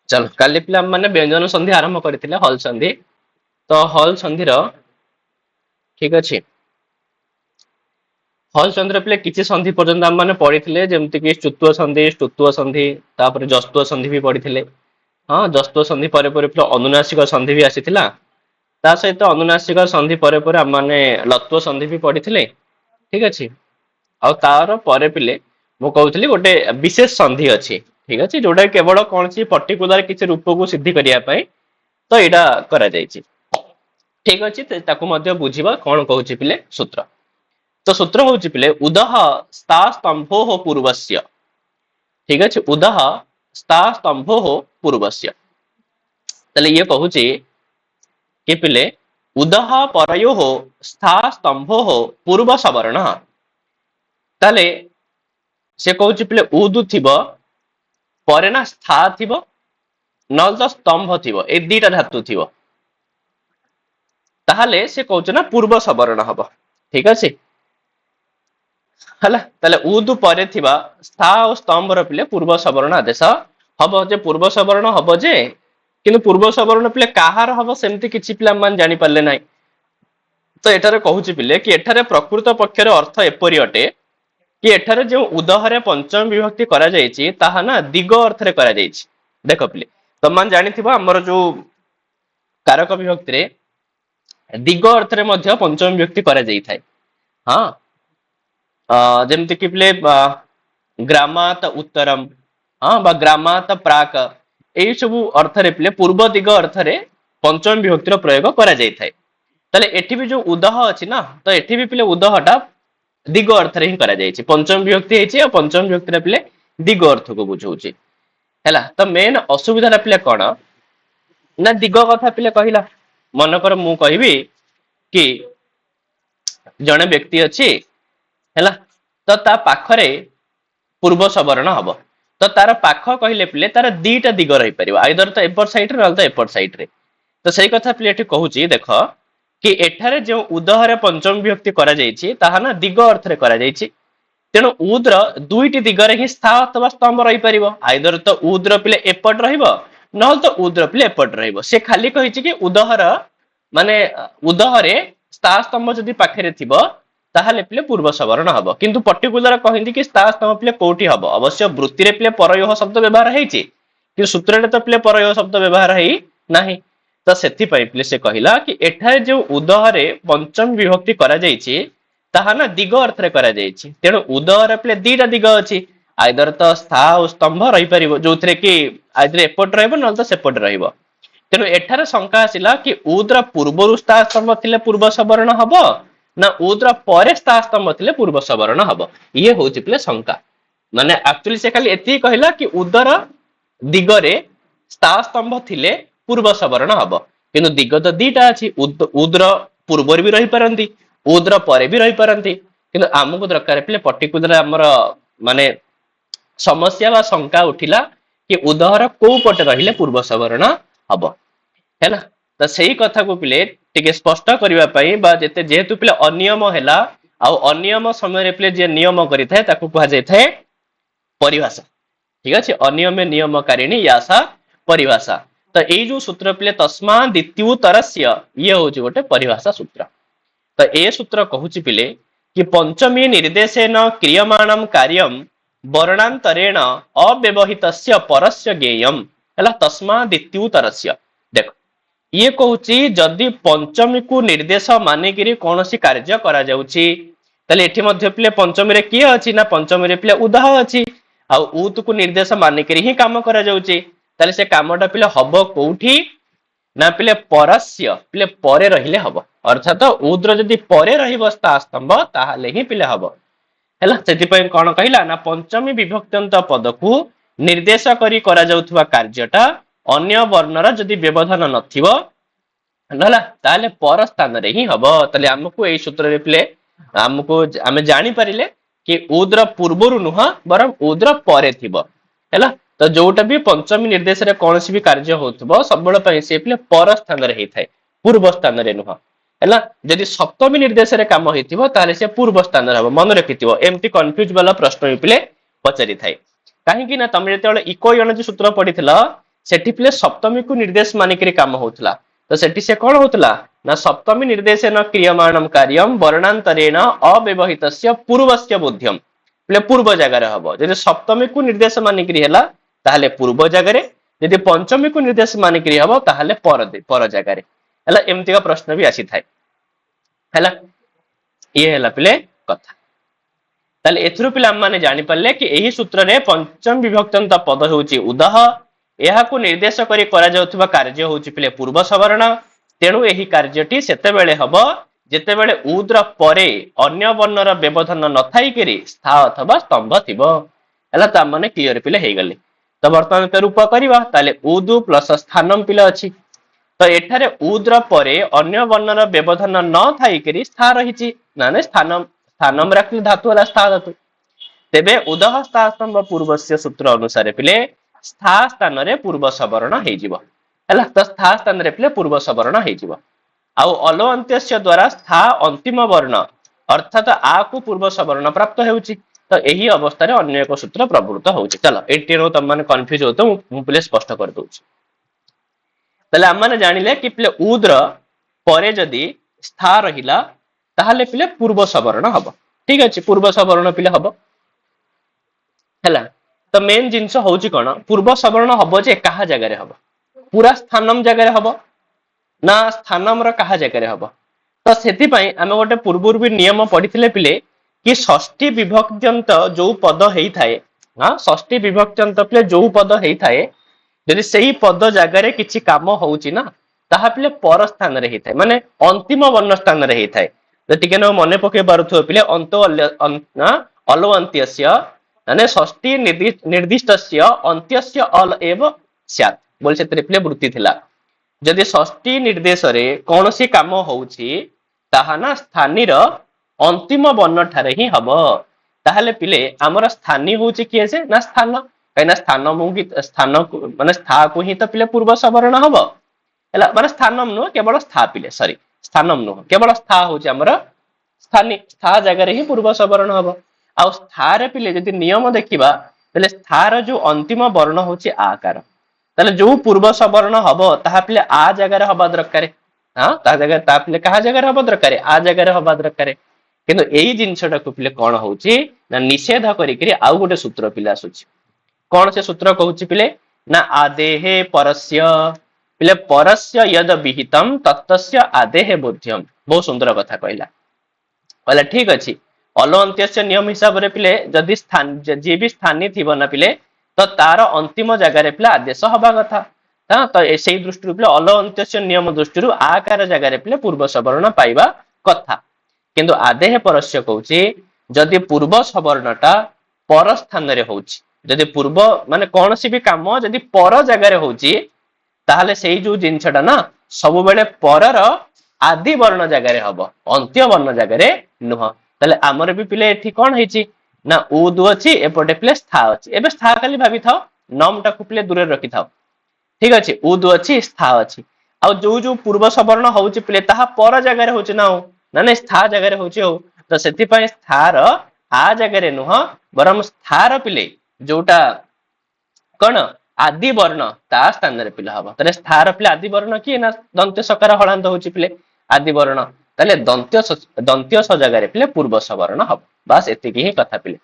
चलो काली पिला माने व्यंजन संधि आरंभ करथिले हल संधि। तो हल संधिर ठीक अछि हल संधि पिले किछि संधि पर्यंत हम माने पढिथिले जेमति कि स्तुत्व संधि तापर जस्तुव संधि भी पढिथिले। हां जस्तुव संधि परे परे पिले अनुनासिक संधि भी आसीथिला। ता सहित अनुनासिक संधि परे परे हम माने लत्व संधि भी पढिथिले। ठीक अछि आ तार परे पिले मु कहउथली गोटे विशेष संधि अछि। ठीक अछि जोडा केवल कोनसी पर्टिकुलर किछि रूप को सिद्धि करिया पई तो एटा करा जायछि। ठीक अछि ताकू मध्ये बुझिबा कोन कहउछि पिले सूत्र। तो सूत्र होउछि पिले उदह स्था स्तंभो पूर्वस्य। ठीक अछि उदह स्था स्तंभो पूर्वस्य तले ये कहउछि कि पिले उदह परयो स्था स्तंभो पूर्व सवर्ण ताले से कहउछि पिले उदु थिबो परे ना स्था थिबो नल तो स्तंभ थिबो ए दीटा धातु थिबो ताहाले से कहउछि ना पूर्व सवर्ण हबो। ठीक अछि हला ताले उदु परे थिबा स्था और स्तंभ र पिले पूर्व सवर्ण आदेश हबो जे पूर्व सवर्ण हबो जे किंतु पूर्व सवर्ण पिले काहार हबो सेमति किछि पिला मान जानि पाले नाही। तो एठारे कहउछि पिले कि एठारे प्रकृत पक्षर अर्थ एपरि अटे कि एठारे जो उदहरे पंचम विभक्ति करा जायछि ताहा ना दिग अर्थ रे करा जायछि। देखो पिले तमान जानि थिबो हमर जो कारक विभक्ति रे दिग अर्थ रे मध्य पंचम विभक्ति करा जाई थाए। हां जेमति कि पिले ग्रामात उत्तरम हां बा ग्रामात प्राक एई सबु अर्थ रे पिले पूर्व दिग अर्थ रे पंचम विभक्ति रो प्रयोग करा जाई थाए। ताले एठी भी जो उदह अछि ना तो एठी भी पिले उदहटा दिग अर्थ रे ही करा जायछि। पंचम विभक्ति हेछि आ पंचम विभक्ति रे पिले दिग अर्थ को बुझौछि। हैला तो मेन असुविधा रे पिले कोन ना दिग कथा पिले कहिला मन कर मु कहिबी कि जणे व्यक्ति अछि हैला तो ता पाखरे पूर्व सवर्ण हबो तो तार पाख कहिले पिले तार दीटा दिग रही परिबो आइदर तो एपर साइड रे तो एपर साइड रे। तो सही कथा पिले एठी कहूची देखो कि एठारे जो उदहरे पंचम विभक्ति करा जायछि ताहा ना दिग अर्थ रे करा जायछि। तेणु उद्र दुईटी दिगरे ही स्था अथवा स्तंभ रही परिबो आइदर तो उद्र पिले एपट रहिबो न तो उद्र पिले एपट रहिबो। से खाली कहिछि कि उदहर माने उदहरे स्था स्तंभ जदि पाखरे थिबो ताहाले पिले पूर्व सवर्ण हबो किंतु पर्टिकुलर कहिंदी कि स्था स्तंभ पिले कोठी हबो। अवश्य वृत्ति रे पिले परयोह शब्द व्यवहार हेछि कि सूत्र रे तो पिले परयोह शब्द व्यवहार हेई नाही। तो सेथि पई पिले से कहिला कि एठारे जो उदहरे पंचम विभक्ति करा जायछि ताहा ना दिग अर्थ रे करा जायछि। तेणु उदहरे पिले दीटा दिग अछि आइदर तो स्था और स्तंभ रही परिबो जोथरे कि आइदर एपट रहइबो न तो सेपट रहिबो। तेणु एठारे शंका आसिला कि उद्र पूर्वरु स्था स्तंभ थिले पूर्व सवर्ण हबो ना उद्र परे स्था स्तंभ थिले पूर्व सवर्ण हबो ये होउछि पिले शंका। माने एक्चुअली से खाली एति कहिला कि उदर दिगरे स्था स्तंभ थिले पूर्व सवर्ण हबो किंतु दिग तो दीटा अछि उद्र पूर्वर भी रही परंती उद्र परे भी रही परंती किंतु आमको दरकार पिले पर्टिकुलर हमर माने समस्या बा शंका उठिला कि उदहर को पटे रहिले पूर्व सवर्ण हबो हैला। तो सही कथा को पिले टिके स्पष्ट करिवा पई बा जेते जेहेतु पिले अनियम हैला आ अनियम समय रे पिले जे नियम करि थाए ताकू कहा जाय थाए परिभाषा। ठीक अछि अनियमे नियमकारिणी यासा परिभाषा। तो एई जो सूत्र पिले तस्मा द्वितीयोत्तरस्य ये होछि गोटे परिभाषा सूत्र। तो ए सूत्र कहूछि पिले कि पंचमी निर्देशेन क्रियमाणं कार्यं वर्णांतरेण अव्यवहितस्य परस्य ज्ञेयम् हैला तस्मा द्वितीयोत्तरस्य। देखो ये कहूछि जदि पंचमी को निर्देश मानिकिरी कोनोसी कार्य करा जाउछि तले एठी मध्ये पिले पंचमी रे किए अछि ना पंचमी रे पिले उदाह अछि आ उत को निर्देश मानिकिरी ही काम करा जाउछि तले से कामटा पिले हबो कोउठी ना पिले परस्य पिले परे रहिले हबो अर्थात उद्र जदि परे रहिबो स्था स्तंभ ताहाले ही पिले हबो हैला। सेति पय कोन कहिला ना पंचमी विभक्त्यंत पद को निर्देश करी करा जाउथवा कार्यटा अन्य वर्णर जदि व्यवधान नथिबो नला ताले पर स्थान रे ही हबो। तले हमकु एई सूत्र रे पिले हमकु आमे जानि परिले कि उद्र पूर्वरु नुह बरम उद्र परे थिबो हैला। तो जोटा भी पंचमी निर्देश रे कोनसी भी कार्य होतबो सबबळ पय से पिले पर स्थान रे हेथाय पूर्व स्थान रे नुह हैला। जदि सप्तमी निर्देश रे काम हेतिबो ताले से पूर्व स्थान रे हबो मन रखिथिबो एम्ति कंफ्यूज वाला प्रश्न पिले पचरि थाय काहे कि ना तमे जेतेबेले इको यणज सूत्र पढिथिला सेठी पिले सप्तमी को निर्देश मानिक काम होता तो सेठी से कौन होता ना सप्तमी निर्देशन क्रियमाणम कार्यम वर्णांतरेण अव्यवहित पूर्वस्य बोध्यम पिले पूर्व जगार हम जब सप्तमी को निर्देश मानिक है पूर्व जगार जदि पंचमी को निर्देश मानिक हम ताहले पर जगार एमती का प्रश्न भी आसी थाए है ये है पिले कथा ताले एथुरु पिला माने जानि परले कि एही सूत्र रे पंचम विभक्तंत पद होउची उदह एहा को निर्देश करी करा जाउथबा कार्य होउची पिले पूर्व सवर्ण तेणु एही कार्यटी सेते बेले हबो जेते बेले उद्र परे अन्य वर्णर व्यवधान न थाई करी स्था अथवा स्तंभ थिबो एला ता माने क्लियर पिले हे गले तो वर्तमान पे रूप करबा ताले उदु प्लस स्थानम पिले अछि तो एठारे उद्र परे अन्य वर्णर व्यवधान न थाई करी स्था रहिची नाने स्थानम स्थानम रखले धातु वाला स्था धातु तेबे उदह स्था स्तंभ पूर्वस्य सूत्र अनुसार पिले स्था स्थान रे पूर्व सवर्ण हे जिवो हला तो स्था स्थान रे पिले पूर्व सवर्ण हे जिवो आउ अलो अंत्यस्य द्वारा स्था अंतिम वर्ण अर्थात आ को पूर्व सवर्ण प्राप्त हेउची तो एही अवस्था रे अन्य एक सूत्र प्रवृत्त होउची चलो एटी रो तम माने कंफ्यूज होतो मु पिले स्पष्ट कर दोउची तले हम माने जानिले कि पिले उद्र परे जदी स्था रहिला ताहले पिले पूर्व सवर्ण हबो ठीक अछि पूर्व सवर्ण पिले हबो हला तो मेन जिंस होउची कोन पूर्व सवर्ण हबो जे कहा जगह रे हबो पूरा स्थानम जगह रे हबो ना स्थानम रो कहा जगह रे हबो तो सेति पई आमे गोटे पूर्वुर भी नियम पढिथिले पिले कि षष्ठी विभक्त्यंत जो पद हेई थाए हां षष्ठी विभक्त्यंत पिले जो पद हेई थाए यदि सही पद जगह रे किछि काम होउची ना ताहा पिले पर स्थान रे हेई थाए माने अंतिम वर्ण स्थान रे हेई थाए जतिके न मने पके पारुथो पिले अंतो अलो अंत्यस्य माने षष्ठी निर्दिष्टस्य अंत्यस्य अल एव स्यात् बोल सेतरे पिले वृत्ति थिला जदि षष्ठी निर्देश रे कोनोसी काम होउची ताहा ना स्थानीर अंतिम वर्ण ठारे ही हबो ताहले पिले हमर स्थानी होउची किए से ना स्थान कहिना स्थान मुगी स्थान माने स्था को ही तो पिले पूर्व सवर्ण हबो हला माने स्थानम नो केवल स्था पिले सॉरी स्थानम नो केवल स्था होउची हमर स्थानी स्था जगह रे ही पूर्व सवर्ण हबो आ स्था रे पिले जदि नियम देखिबा तले स्था रो जो अंतिम वर्ण होउची आकार तले जो पूर्व सवर्ण हबो ताहा पिले आ जगह रे हबा दरकार हां ता जगह ता पिले कहा जगह रे हबा दरकार आ जगह रे हबा दरकार किंतु एई जिंसटा को पिले कोन होउची ना निषेध करी करी आउ गोटे सूत्र पिले आसुची कोन से सूत्र कहउची पिले ना आदेहे परस्य पिले परस्य यद विहितम तत्तस्य आदेहे बोध्यम बहुत सुंदर कथा कहला कहला ठीक अछि अलो अंत्यस्य नियम हिसाब रे पिले जदि स्थान जे भी स्थानी थिबो ना पिले तो तार अंतिम जगह रे पिले आदेश हबा कथा हां तो एसई दृष्टि पिले अलो अंत्यस्य नियम दृष्टि आकार जगह रे पिले पूर्व सवर्ण पाइबा कथा किंतु आदेह परस्य कहउची जदि पूर्व सवर्णटा पर स्थान रे होउची जदि पूर्व माने कोनसी भी काम जदि पर जगह रे होउची ताहले सेही जो जिंसटा ना सब बेले परर आदि वर्ण जगह रे हबो अंत्य वर्ण जगह रे नुह ताले हमर भी पिले एठी कोन हेची ना उदु अछि एपटे पिले स्था अछि एबे स्था खाली भाबी थाओ नम टा को पिले दूर रखि थाओ ठीक अछि उदु अछि स्था अछि आ जो जो पूर्व सवर्ण होउची पिले ताहा पर जगह रे होउची ना ना स्था जगह रे होउची हो तो सेति पय स्थार आ जगह रे नुह बरम स्थार पिले जोटा कोन आदि वर्ण ता स्थान रे पिले हबो तले स्थार पिले आदि वर्ण की ना दंत्य सकार हळांत होउची पिले आदि वर्ण तले दंत्य स जगह रे पिले पूर्व सवर्ण हबो बस एतिकी ही कथा पिले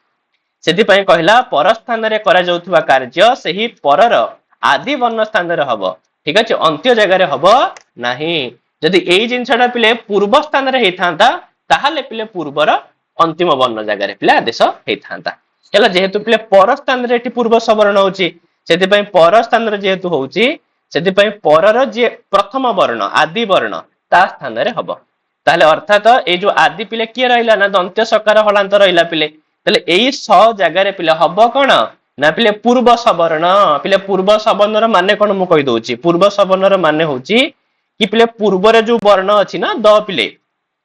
सेति पय कहला पर स्थान रे करा जाउथबा कार्य सेही परर आदि वर्ण स्थान रे हबो ठीक अछि अंत्य जगह रे हबो नाही जदि एई जिंसटा पिले पूर्व स्थान रे हेथांता ताहाले पिले पूर्वर अंतिम वर्ण जगह रे पिले आदेश हेथांता हला जेहेतु पिले पर स्थान रे एटी पूर्व सवर्ण होउची सेति पय पर स्थान रे जेहेतु होउची सेति पय परर जे प्रथम वर्ण आदि वर्ण ता स्थान रे हबो ताले अर्थात ए जो आदि पिले किए रहिला ना दंत्य सकार हलांत रहिला पिले ताले एई स जगह रे पिले हबो कोन ना पिले पूर्व सवर्ण र माने कोन मु कहि दोउची पूर्व सवर्ण र माने होउची कि पिले पूर्व रे जो वर्ण अछि ना द पिले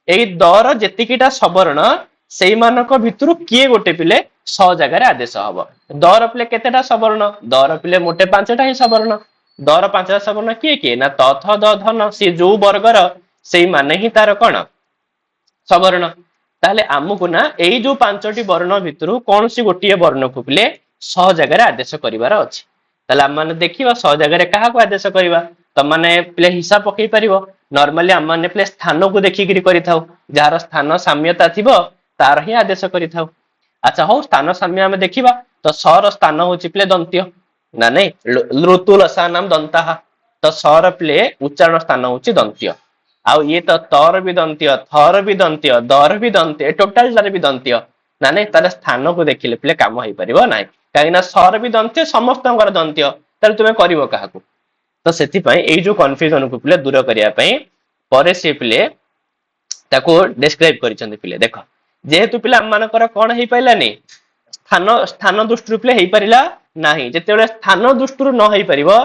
एई द र जेतिकीटा सवर्ण सेई मानक भितरु किए गोटे पिले स जगह रे आदेश हबो द र पिले केतेटा सवर्ण द र पिले मोटे पांचटा ही सवर्ण द र पांचटा सवर्ण किए किए ना त थ द ध न से जो वर्ग र सेई माने ही तार कोन सवर्ण ताले आमुको ना एई जो पांचटी वर्ण भितरु कोनसी गोटिए वर्ण को पिले स जगह रे आदेश करिवार अछि ताले आम माने देखिबा स जगह कहा को आदेश करबा त माने प्ले हिसाब पकई परिबो नॉर्मली आम माने प्ले स्थान को देखिकरी करिथाउ जार स्थान साम्यता थिबो तार ही आदेश करिथाउ। अच्छा हो स्थान साम्य आम देखिबा तो स र स्थान होची प्ले दंत्य ना नहीं ऋतु लसा नाम दंता तो स र प्ले उच्चारण स्थान होची दंत्य आउ ये तो तर भी दंत्य थर भी दंत्य दर भी दंत्य टोटाल भी दंत्य ना नहीं तार स्थान को देखिले प्ले काम होई परिबो नाही कहीं ना सर भी दंत्य समस्तଙ୍କର दंत्य ताले तुमे करिवो काहाकू तो सेति पई एई जो कन्फ्यूजन को प्ले दूर करिया पई परे से प्ले ताको डिस्क्राइब करिसंती प्ले देखो जेहेतु पिला हम मानकर कोन हेई पाइलानी स्थान स्थान दृष्टि प्ले हेई परिला नाही जेतेबेले स्थान दृष्टि न हेई परिबो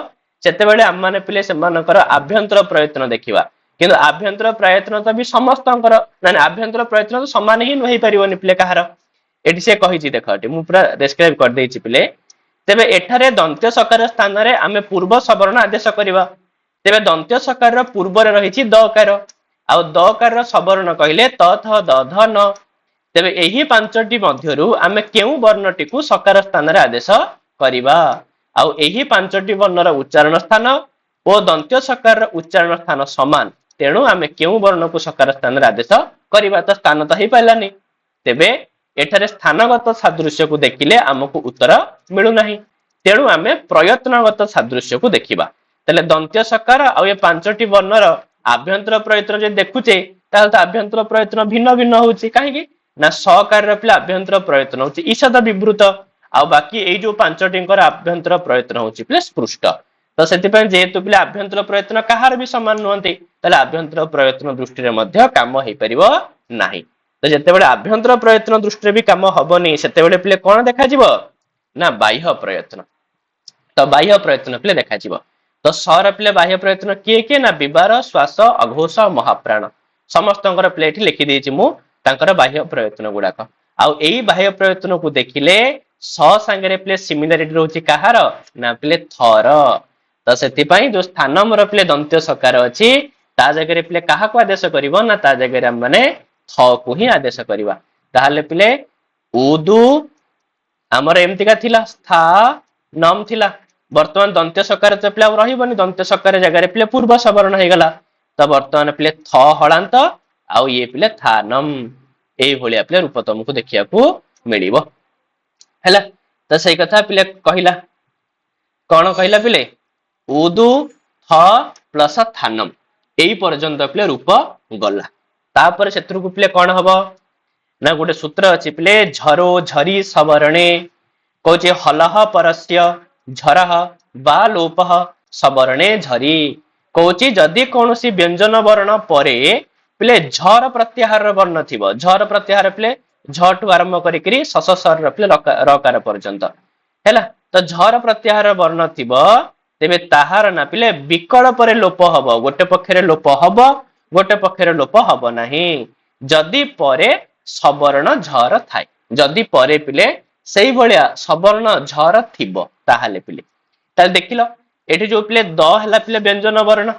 सेतेबेले हम माने प्ले से मानकर आभ्यंतर प्रयत्न देखिबा किंतु आभ्यंतर प्रयत्न तो भी समस्तଙ୍କର ना आभ्यंतर प्रयत्न तो समान ही नही परिबोनी प्ले कहार एटी से कहिछि देखो एटी मु पूरा डिस्क्राइब कर देछि प्ले तेबे एठारे दंत्य सकार स्थान रे आमे पूर्व सवर्ण आदेश करिबा तेबे दंत्य सकार रो पूर्व रे रहिछि दकार आ दकार रो सवर्ण कहिले त थ द ध न तेबे एही पांचटी मध्यरु आमे केउ वर्णटी को सकार स्थान रे आदेश करिबा आ एही पांचटी वर्ण रो उच्चारण स्थान ओ दंत्य सकार रो उच्चारण स्थान समान तेणु आमे केउ वर्ण को सकार स्थान रे आदेश करिबा त स्थान त हेई पाइलानी तेबे एठारे स्थानगत सादृश्य को देखिले हमको उत्तर मिलु नाही तेणु आमे प्रयत्नगत सादृश्य को देखिबा तले दंत्य सकार आ ये पांचटी वर्णर आभ्यंतर प्रयत्न जे देखुचे ताल त आभ्यंतर प्रयत्न भिन्न भिन्न होउची काहे कि ना सकार रे प्ले आभ्यंतर प्रयत्न होउची ईषद विवृत आ बाकी एई जो पांचटींकर आभ्यंतर प्रयत्न होउची प्ले स्पृष्ट तो सेति पय जेहेतु प्ले आभ्यंतर प्रयत्न कहार भी समान नहंती तले आभ्यंतर प्रयत्न दृष्टि रे मध्य काम हेई परिबो नाही तो जेतेबेले आभ्यंतर प्रयत्न दृष्टि भी काम हबनी सेतेबेले प्ले कोन देखा जिवो ना बाह्य प्रयत्न तो बाह्य प्रयत्न प्ले देखा जिवो तो सर प्ले बाह्य प्रयत्न किए किए ना विबार श्वास अघोष महाप्राण समस्तଙ୍କର प्ले एठी लिखि देछि मु तांकर बाह्य प्रयत्न गुडाक आ एई बाह्य प्रयत्न को देखिले स संगे प्ले सिमिलरिटी रहउछि कहार ना प्ले थर तो सेति पई जो स्थान मोर प्ले दंत्य सकार अछि ता जगह प्ले काहा को आदेश करिवो ना ता जगह हम माने थ को ही आदेश करिवा ताहाले प्ले उदु हमर एमतिका थिला स्था नम थिला वर्तमान दंत्य सकार च प्ले रहिबनी दंत्य सकार जगह रे प्ले पूर्व सवर्ण हे गला तो वर्तमान प्ले थ हळांत आ ये प्ले थानम एई भलिया प्ले रूप तुमको देखिया को मिलिबो हैला तो सही कथा प्ले कहिला कोन कहिला प्ले उदु थ प्लस थानम एई पर्यंत प्ले रूप गला तापर क्षेत्र को प्ले कौन हबो ना गोटे सूत्र अछि प्ले झरो झरी सवर्णे कोचे हलह परस्य झरह बा लोपह सवर्णे झरी कोची जदि कोनोसी व्यंजन वर्ण परे प्ले झर प्रत्याहार वर्ण थिबो झर प्रत्याहार प्ले झटु आरंभ करिकरी सससर प्ले रकार पर्यंत हैला तो झर प्रत्याहार वर्ण थिबो तेबे ताहार ना प्ले विकल्प रे लोप हबो गोटे पक्षरे लोप हबो गोटे पक्षरे लोप हब नाही जदि परे सवर्ण झर थाए जदि परे पिले सेई भलिया सवर्ण झर थिबो ताहाले पिले ता देखिलो एठी जो पिले द हला पिले व्यंजन वर्ण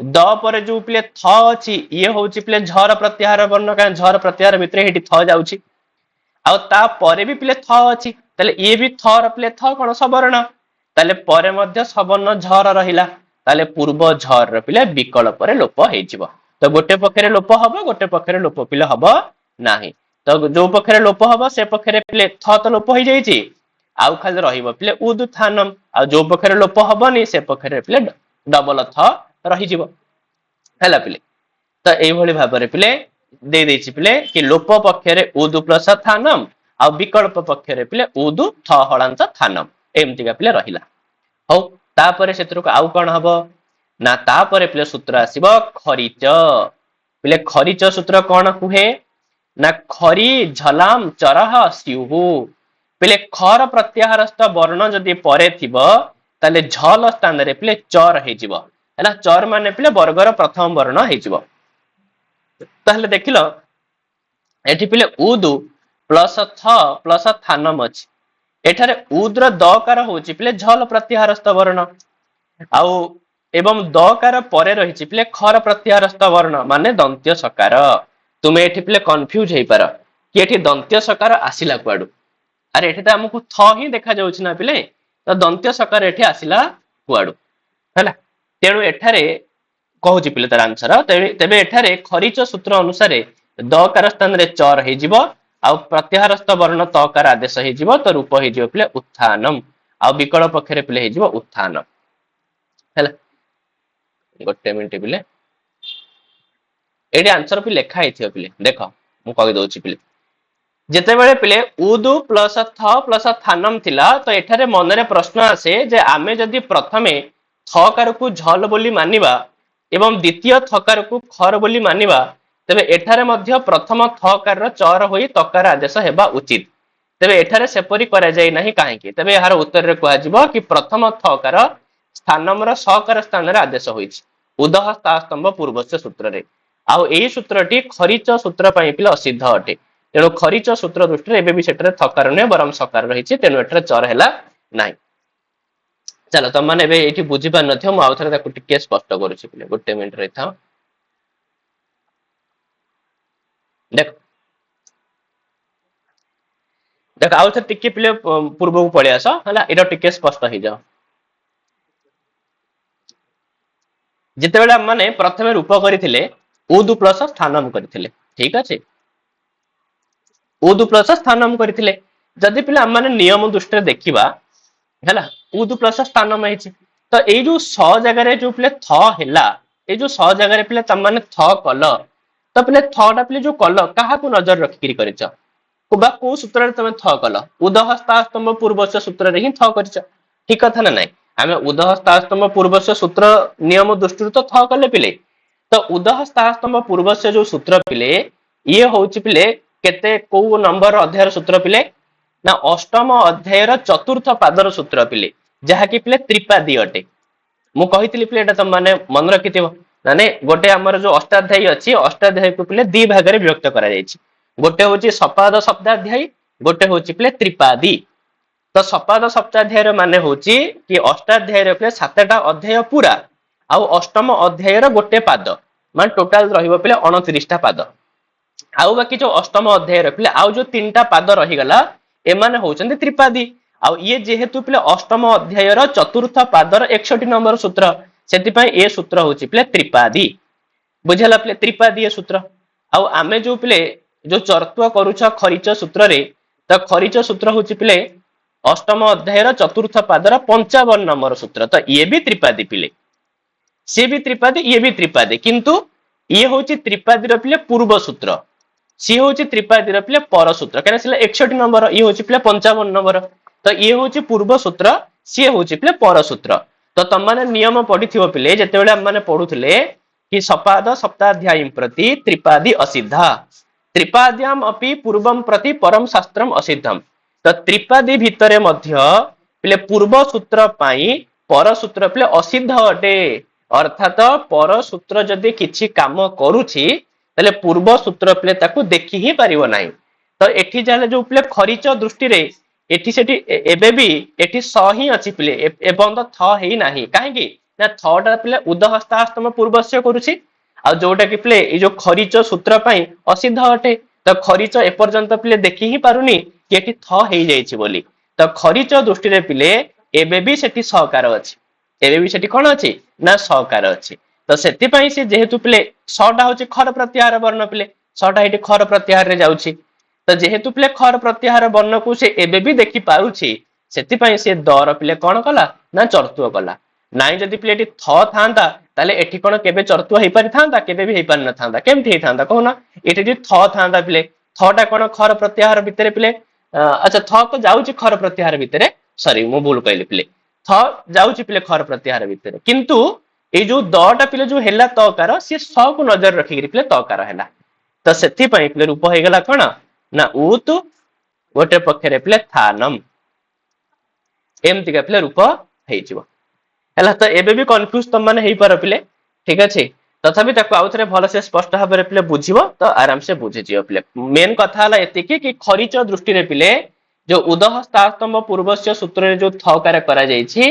द परे जो पिले थ अछि ये होउची पिले झर प्रत्याहार वर्ण का झर प्रत्याहार भितरे हेठी थ जाउची आ ता परे भी पिले थ अछि तले ये भी थ र पिले थ कोन सवर्ण तले परे मध्य सवर्ण झर रहिला ताले पूर्व झर र पिले विकल्प रे लोप हेजिबो तो गोटे पक्षरे लोप हबो गोटे पक्षरे लोप पिले हबो नाही तो जो पक्षरे लोप हबो से पक्षरे पिले थ तो लोप होई जाईची आउ खाली रहिबो पिले उदुथानम आ जो पक्षरे लोप हबोनी से पक्षरे पिले डबल थ रहि जिवो हैला पिले तो एई भली भाबरे पिले दे देछि पिले कि लोप पक्षरे उदु प्लस थानम आ विकल्प पक्षरे पिले उदु थ हळांत थानम एमतिका पिले रहिला हो तापरे क्षेत्र को आउ कोन हबो ना तापरे पिले सूत्र आसीबो खरिच पिले खरिच सूत्र कोन कुहे ना खरी झलाम चरह स्युहु पिले खर प्रत्याहारस्थ वर्ण जदि परे थिबो ताले झल स्थान रे पिले चर हे जिवो हैला चर माने पिले वर्गर प्रथम वर्ण हे जिवो ताले देखिलो एठी पिले उदु प्लस थ प्लस थानम अछि एठारे उद्र दकार होची पिले झल प्रत्याहारस्थ वर्ण आउ एवं दकार परे रहिछि पिले खर प्रत्याहारस्थ वर्ण माने दंत्य सकार तुमे एठी पिले कंफ्यूज हेई पार कि एठी दंत्य सकार आसिला कुआडू अरे एठी त हमकु थ ही देखा जाउछि ना पिले ତ ଦନ୍ତ୍ୟ ସକାର ଏଠି ଆସିଲା କୁଆଡୁ ହେଲା। ତେଣୁ ଏଠାରେ କହୁଛି ପିଲେ ତାର ଆନ୍ସର। ତେବେ ଏଠାରେ ଖରିଚ ସୂତ୍ର ଅନୁସାରେ ଦକାର ସ୍ଥାନରେ ଚର ହେଇଯିବ ଆଉ ପ୍ରତ୍ୟାହାରସ୍ଥ ବର୍ଣ୍ଣ ତକାର ଆଦେଶ ହେଇଯିବ ତ ରୂପ ହେଇଯିବ ପିଲେ ଉତ୍ଥାନମ ଆଉ ବିକଳ୍ପ ପକ୍ଷରେ ପିଲେ ହେଇଯିବ ଉତ୍ଥାନ ହେଲା। ଗୋଟେ ମିନିଟ ପିଲେ ଏଇଠି ଆନ୍ସର ବି ଲେଖା ହେଇଥିବ ପିଲେ ଦେଖ ମୁଁ କହିଦଉଛି ପିଲେ ଯେତେବେଳେ ପିଲେ ଉଦୁ ପ୍ଲସ ଥ ପ୍ଲସ ଥାନମ ଥିଲା ତ ଏଠାରେ ମନରେ ପ୍ରଶ୍ନ ଆସେ ଯେ ଆମେ ଯଦି ପ୍ରଥମେ ଥକାରକୁ ଝଲ ବୋଲି ମାନିବା ଏବଂ ଦ୍ୱିତୀୟ ଥକାରକୁ ଖର ବୋଲି ମାନିବା ତେବେ ଏଠାରେ ମଧ୍ୟ ପ୍ରଥମ ଥକାରର ଚର ହୋଇ ତକାର ଆଦେଶ ହେବା ଉଚିତ। ତେବେ ଏଠାରେ ସେପରି କରାଯାଇ ନାହିଁ କାହିଁକି? ତେବେ ଏହାର ଉତ୍ତରରେ କୁହାଯିବ କି ପ୍ରଥମ ଥକାର ସ୍ଥାନମର ସକାର ସ୍ଥାନରେ ଆଦେଶ ହୋଇଛି ଉଦହ ସ୍ତମ୍ଭ ପୂର୍ବସ୍ୟ ସୂତ୍ରରେ ଆଉ ଏଇ ସୂତ୍ରଟି ଖରିଚ ସୂତ୍ର ପାଇଁ ପିଲା ଅସିଦ୍ଧ ଅଟେ। ତେଣୁ ଖରିଚ ସୂତ୍ର ଦୃଷ୍ଟିରେ ଏବେ ବି ସେଠାରେ ଥକାର ନୁହେଁ ବରଂ ସକାର ରହିଛି ତେଣୁ ଏଠାରେ ଚର ହେଲା ନାହିଁ। ଚାଲ ତମମାନେ ଏବେ ଏଇଠି ବୁଝିପାରିନଥିବ ମୁଁ ଆଉ ଥରେ ତାକୁ ଟିକେ ସ୍ପଷ୍ଟ କରୁଛି ପିଲେ ଗୋଟେ ମିନିଟ ରହିଥାଅ। ଦେଖ ଦେଖ ଆଉ ଥରେ ଟିକେ ପିଲେ ପୂର୍ବକୁ ପଳେଇ ଆସ ହେଲା ଏଇଟା ଟିକେ ସ୍ପଷ୍ଟ ହେଇଯାଅ। ଯେତେବେଳେ ଆମମାନେ ପ୍ରଥମେ ରୂପ କରିଥିଲେ ଉଦୁ ପ୍ଲସ ସ୍ଥାନମ କରିଥିଲେ ଠିକ ଅଛି। ଉଦୁ ପ୍ଲସ ସ୍ଥାନମ କରିଥିଲେ ଯଦି ପିଲା ଆମମାନେ ନିୟମ ଦୃଷ୍ଟିରେ ଦେଖିବା ହେଲା ଉଦୁ ପ୍ଲସ ସ୍ଥାନମ ହେଇଛି ତ ଏଇ ଯୋଉ ସ ଜାଗାରେ ଯୋଉ ପିଲେ ଥ ହେଲା ଏଇ ଯୋଉ ସ ଜାଗାରେ ପିଲେ ତମମାନେ ଥ କଲ ତ ପିଲେ ଥ ଟା ପିଲେ ଯୋଉ କଲ କାହାକୁ ନଜର ରଖିକିରି କରିଛ ବା କୋଉ ସୂତ୍ରରେ ତମେ ଥ କଲ ଉଦହ ସ୍ତମ୍ଭ ପୂର୍ବସ୍ୟ ସୂତ୍ରରେ ହିଁ ଥ କରିଛ ଠିକ କଥା ନା ନାଇଁ। ଆମେ ଉଦହ ସ୍ତମ୍ଭ ପୂର୍ବସ୍ୟ ସୂତ୍ର ନିୟମ ଦୃଷ୍ଟିରୁ ତ ଥ କଲେ ପିଲେ ତ ଉଦହ ସ୍ତମ୍ଭ ପୂର୍ବସ୍ୟ ଯୋଉ ସୂତ୍ର ପିଲେ ଇଏ ହଉଛି ପିଲେ କେତେ କୋଉ ନମ୍ବର ଅଧ୍ୟାୟର ସୂତ୍ର ପିଲେ ନା ଅଷ୍ଟମ ଅଧ୍ୟାୟର ଚତୁର୍ଥ ପାଦର ସୂତ୍ର ପିଲେ ଯାହାକି ପିଲେ ତ୍ରିପାଦୀ ଅଟେ। ମୁଁ କହିଥିଲି ପିଲେ ଏଇଟା ତମ ମାନେ ମନେ ରଖିଥିବ ମାନେ ଗୋଟେ ଆମର ଯୋଉ ଅଷ୍ଟାଧ୍ୟାୟୀ ଅଛି ଅଷ୍ଟାଧ୍ୟାୟୀକୁ ପିଲେ ଦି ଭାଗରେ ବିଭକ୍ତ କରାଯାଇଛି ଗୋଟେ ହଉଛି ସପାଦ ସପ୍ତାଧ୍ୟାୟୀ ଗୋଟେ ହଉଛି ପିଲେ ତ୍ରିପାଦୀ। ତ ସପାଦ ସପ୍ତାଧ୍ୟାୟର ମାନେ ହଉଛି କି ଅଷ୍ଟାଧ୍ୟାୟର ପିଲେ 7ଟା ଅଧ୍ୟାୟ ପୁରା ଆଉ ଅଷ୍ଟମ ଅଧ୍ୟାୟର ଗୋଟେ ପାଦ ମାନେ ଟୋଟାଲ ରହିବ ପିଲେ 29ଟା ପାଦ ଆଉ ବାକି ଯୋଉ ଅଷ୍ଟମ ଅଧ୍ୟାୟର ପିଲେ ଆଉ ଯୋଉ 3ଟା ପାଦ ରହିଗଲା ଏମାନେ ହଉଛନ୍ତି ତ୍ରିପାଦୀ ଆଉ ଇଏ ଯେହେତୁ ପିଲେ ଅଷ୍ଟମ ଅଧ୍ୟାୟର ଚତୁର୍ଥ ପାଦର 61 ନମ୍ବର ସୂତ୍ର ସେଥିପାଇଁ ଏ ସୂତ୍ର ହଉଛି ପିଲେ ତ୍ରିପାଦୀ ବୁଝିଲା ପିଲେ ତ୍ରିପାଦୀ ଏ ସୂତ୍ର। ଆଉ ଆମେ ଯୋଉ ପିଲେ ଯୋଉ ଚର୍ତ୍ୱ କରୁଛ ଖରିଚ ସୂତ୍ରରେ ତ ଖରିଚ ସୂତ୍ର ହଉଛି ପିଲେ ଅଷ୍ଟମ ଅଧ୍ୟାୟର ଚତୁର୍ଥ ପାଦର 55 ନମ୍ବର ସୂତ୍ର ତ ଇଏ ବି ତ୍ରିପାଦୀ ପିଲେ ସିଏ ବି ତ୍ରିପାଦୀ ଇଏ ବି ତ୍ରିପାଦୀ କିନ୍ତୁ ଇଏ ହଉଛି ତ୍ରିପାଦୀର ପିଲେ ପୂର୍ବ ସୂତ୍ର ସିଏ ହଉଛି ତ୍ରିପାଦୀର ପିଲେ ପର ସୂତ୍ର କାହିଁକି ସେ 61 ନମ୍ବର ଇଏ ହଉଛି ପିଲେ 55 ନମ୍ବର ତ ଇଏ ହଉଛି ପୂର୍ବ ସୂତ୍ର ସିଏ ହଉଛି ପିଲେ ପର ସୂତ୍ର। ତ ତମମାନେ ନିୟମ ପଢିଥିବ ପିଲେ ଯେତେବେଳେ ଆମମାନେ ପଢୁଥିଲେ କି ସପାଦ ସପ୍ତାଧ୍ୟାୟୀ ପ୍ରତି ତ୍ରିପାଦୀ ଅସିଦ୍ଧ ତ୍ରିପାଦ୍ୟାମ ଅପି ପୂର୍ବମ ପ୍ରତି ପରମ ଶାସ୍ତ୍ରମ ଅସିଦ୍ଧମ ତ ତ୍ରିପାଦୀ ଭିତରେ ମଧ୍ୟ ପିଲେ ପୂର୍ବ ସୂତ୍ର ପାଇଁ ପର ସୂତ୍ର ପିଲେ ଅସିଦ୍ଧ ଅଟେ ଅର୍ଥାତ ପର ସୂତ୍ର ଯଦି କିଛି କାମ କରୁଛି ତାହେଲେ ପୂର୍ବ ସୂତ୍ର ପିଲେ ତାକୁ ଦେଖି ହିଁ ପାରିବ ନାହିଁ। ତ ଏଠି ଯାହେଲେ ଯୋଉ ପିଲେ ଖରିଚ ଦୃଷ୍ଟିରେ ଏଠି ସେଠି ଏବେ ବି ଏଠି ସ ହିଁ ଅଛି ପିଲେ ଏପର୍ଯ୍ୟନ୍ତ ଥ ହେଇନାହିଁ କାହିଁକି ନା ଥ ଟା ପିଲେ ଉଦହସ୍ତାସ୍ତମ ପୂର୍ବସ୍ୟ କରୁଛି ଆଉ ଯୋଉଟା କି ପିଲେ ଏଇ ଯୋଉ ଖରିଚ ସୂତ୍ର ପାଇଁ ଅସିଦ୍ଧ ଅଟେ ତ ଖରିଚ ଏପର୍ଯ୍ୟନ୍ତ ପିଲେ ଦେଖି ହିଁ ପାରୁନି କି ଏଠି ଥ ହେଇଯାଇଛି ବୋଲି ତ ଖରିଚ ଦୃଷ୍ଟିରେ ପିଲେ ଏବେ ବି ସେଠି ସହକାର ଅଛି ଏବେ ବି ସେଠି କଣ ଅଛି ନା ସହକାର ଅଛି। ତ ସେଥିପାଇଁ ସେ ଯେହେତୁ ପିଲେ ଟା ହଉଛି ଖର ପ୍ରତ୍ୟାହାର ବର୍ଣ୍ଣ ପିଲେ ଟା ଏଠି ଖର ପ୍ରତ୍ୟାହାରରେ ଯାଉଛି ତ ଯେହେତୁ ପିଲେ ଖର ପ୍ରତ୍ୟାହାର ବର୍ଣ୍ଣକୁ ସେ ଏବେ ବି ଦେଖି ପାରୁଛି ସେଥିପାଇଁ ସେ ଦର ପିଲେ କଣ କଲା ନା ଚର୍ତ୍ତୁଅ କଲା ନାଇଁ ଯଦି ପିଲେ ଏଠି ଥ ଥାନ୍ତା ତାହେଲେ ଏଠି କଣ କେବେ ଚର୍ତ୍ତୁଅ ହେଇପାରିଥାନ୍ତା କେବେ ବି ହେଇପାରିନଥାନ୍ତା କେମିତି ହେଇଥାନ୍ତା କହୁନ ଏଠି ଯଦି ଥ ଥାନ୍ତା ପିଲେ ଥ ଟା କଣ ଖର ପ୍ରତ୍ୟାହାର ଭିତରେ ପିଲେ ଆଚ୍ଛା ଥ ତ ଯାଉଛି ଖର ପ୍ରତ୍ୟାହାର ଭିତରେ ସରି ମୁଁ ଭୁଲ କହିଲି ପିଲେ ଥ ଯାଉଛି ପିଲେ ଖର ପ୍ରତ୍ୟାହାର ଭିତରେ କିନ୍ତୁ ଏଇ ଯୋଉ ଦଟା ପିଲେ ଯୋଉ ହେଲା ତକାର ସିଏ ସ କୁ ନଜର ରଖିକିରି ପିଲେ ତକାର ହେଲା ତ ସେଥିପାଇଁ ପିଲେ ରୂପ ହେଇଗଲା କଣ ନା ଉତୁ ଗୋଟେ ପକ୍ଷରେ ପିଲେ ଥାନମ ଏମିତିକା ପିଲେ ରୂପ ହେଇଯିବ ହେଲା। ତ ଏବେ ବି କନଫ୍ୟୁଜ ତମ ମାନେ ହେଇପାର ପିଲେ ଠିକ ଅଛି ତଥାପି ତାକୁ ଆଉ ଥରେ ଭଲସେ ସ୍ପଷ୍ଟ ଭାବରେ ପିଲେ ବୁଝିବ ତ ଆରାମସେ ବୁଝିଯିବ ପିଲେ ମେନ୍ କଥା ହେଲା ଏତିକି କି ଖରିଚ ଦୃଷ୍ଟିରେ ପିଲେ ଯୋଉ ଉଦହ ସ୍ତମ୍ଭ ପୂର୍ବସ୍ୟ ସୂତ୍ରରେ ଯୋଉ ଥକାର କରାଯାଇଛି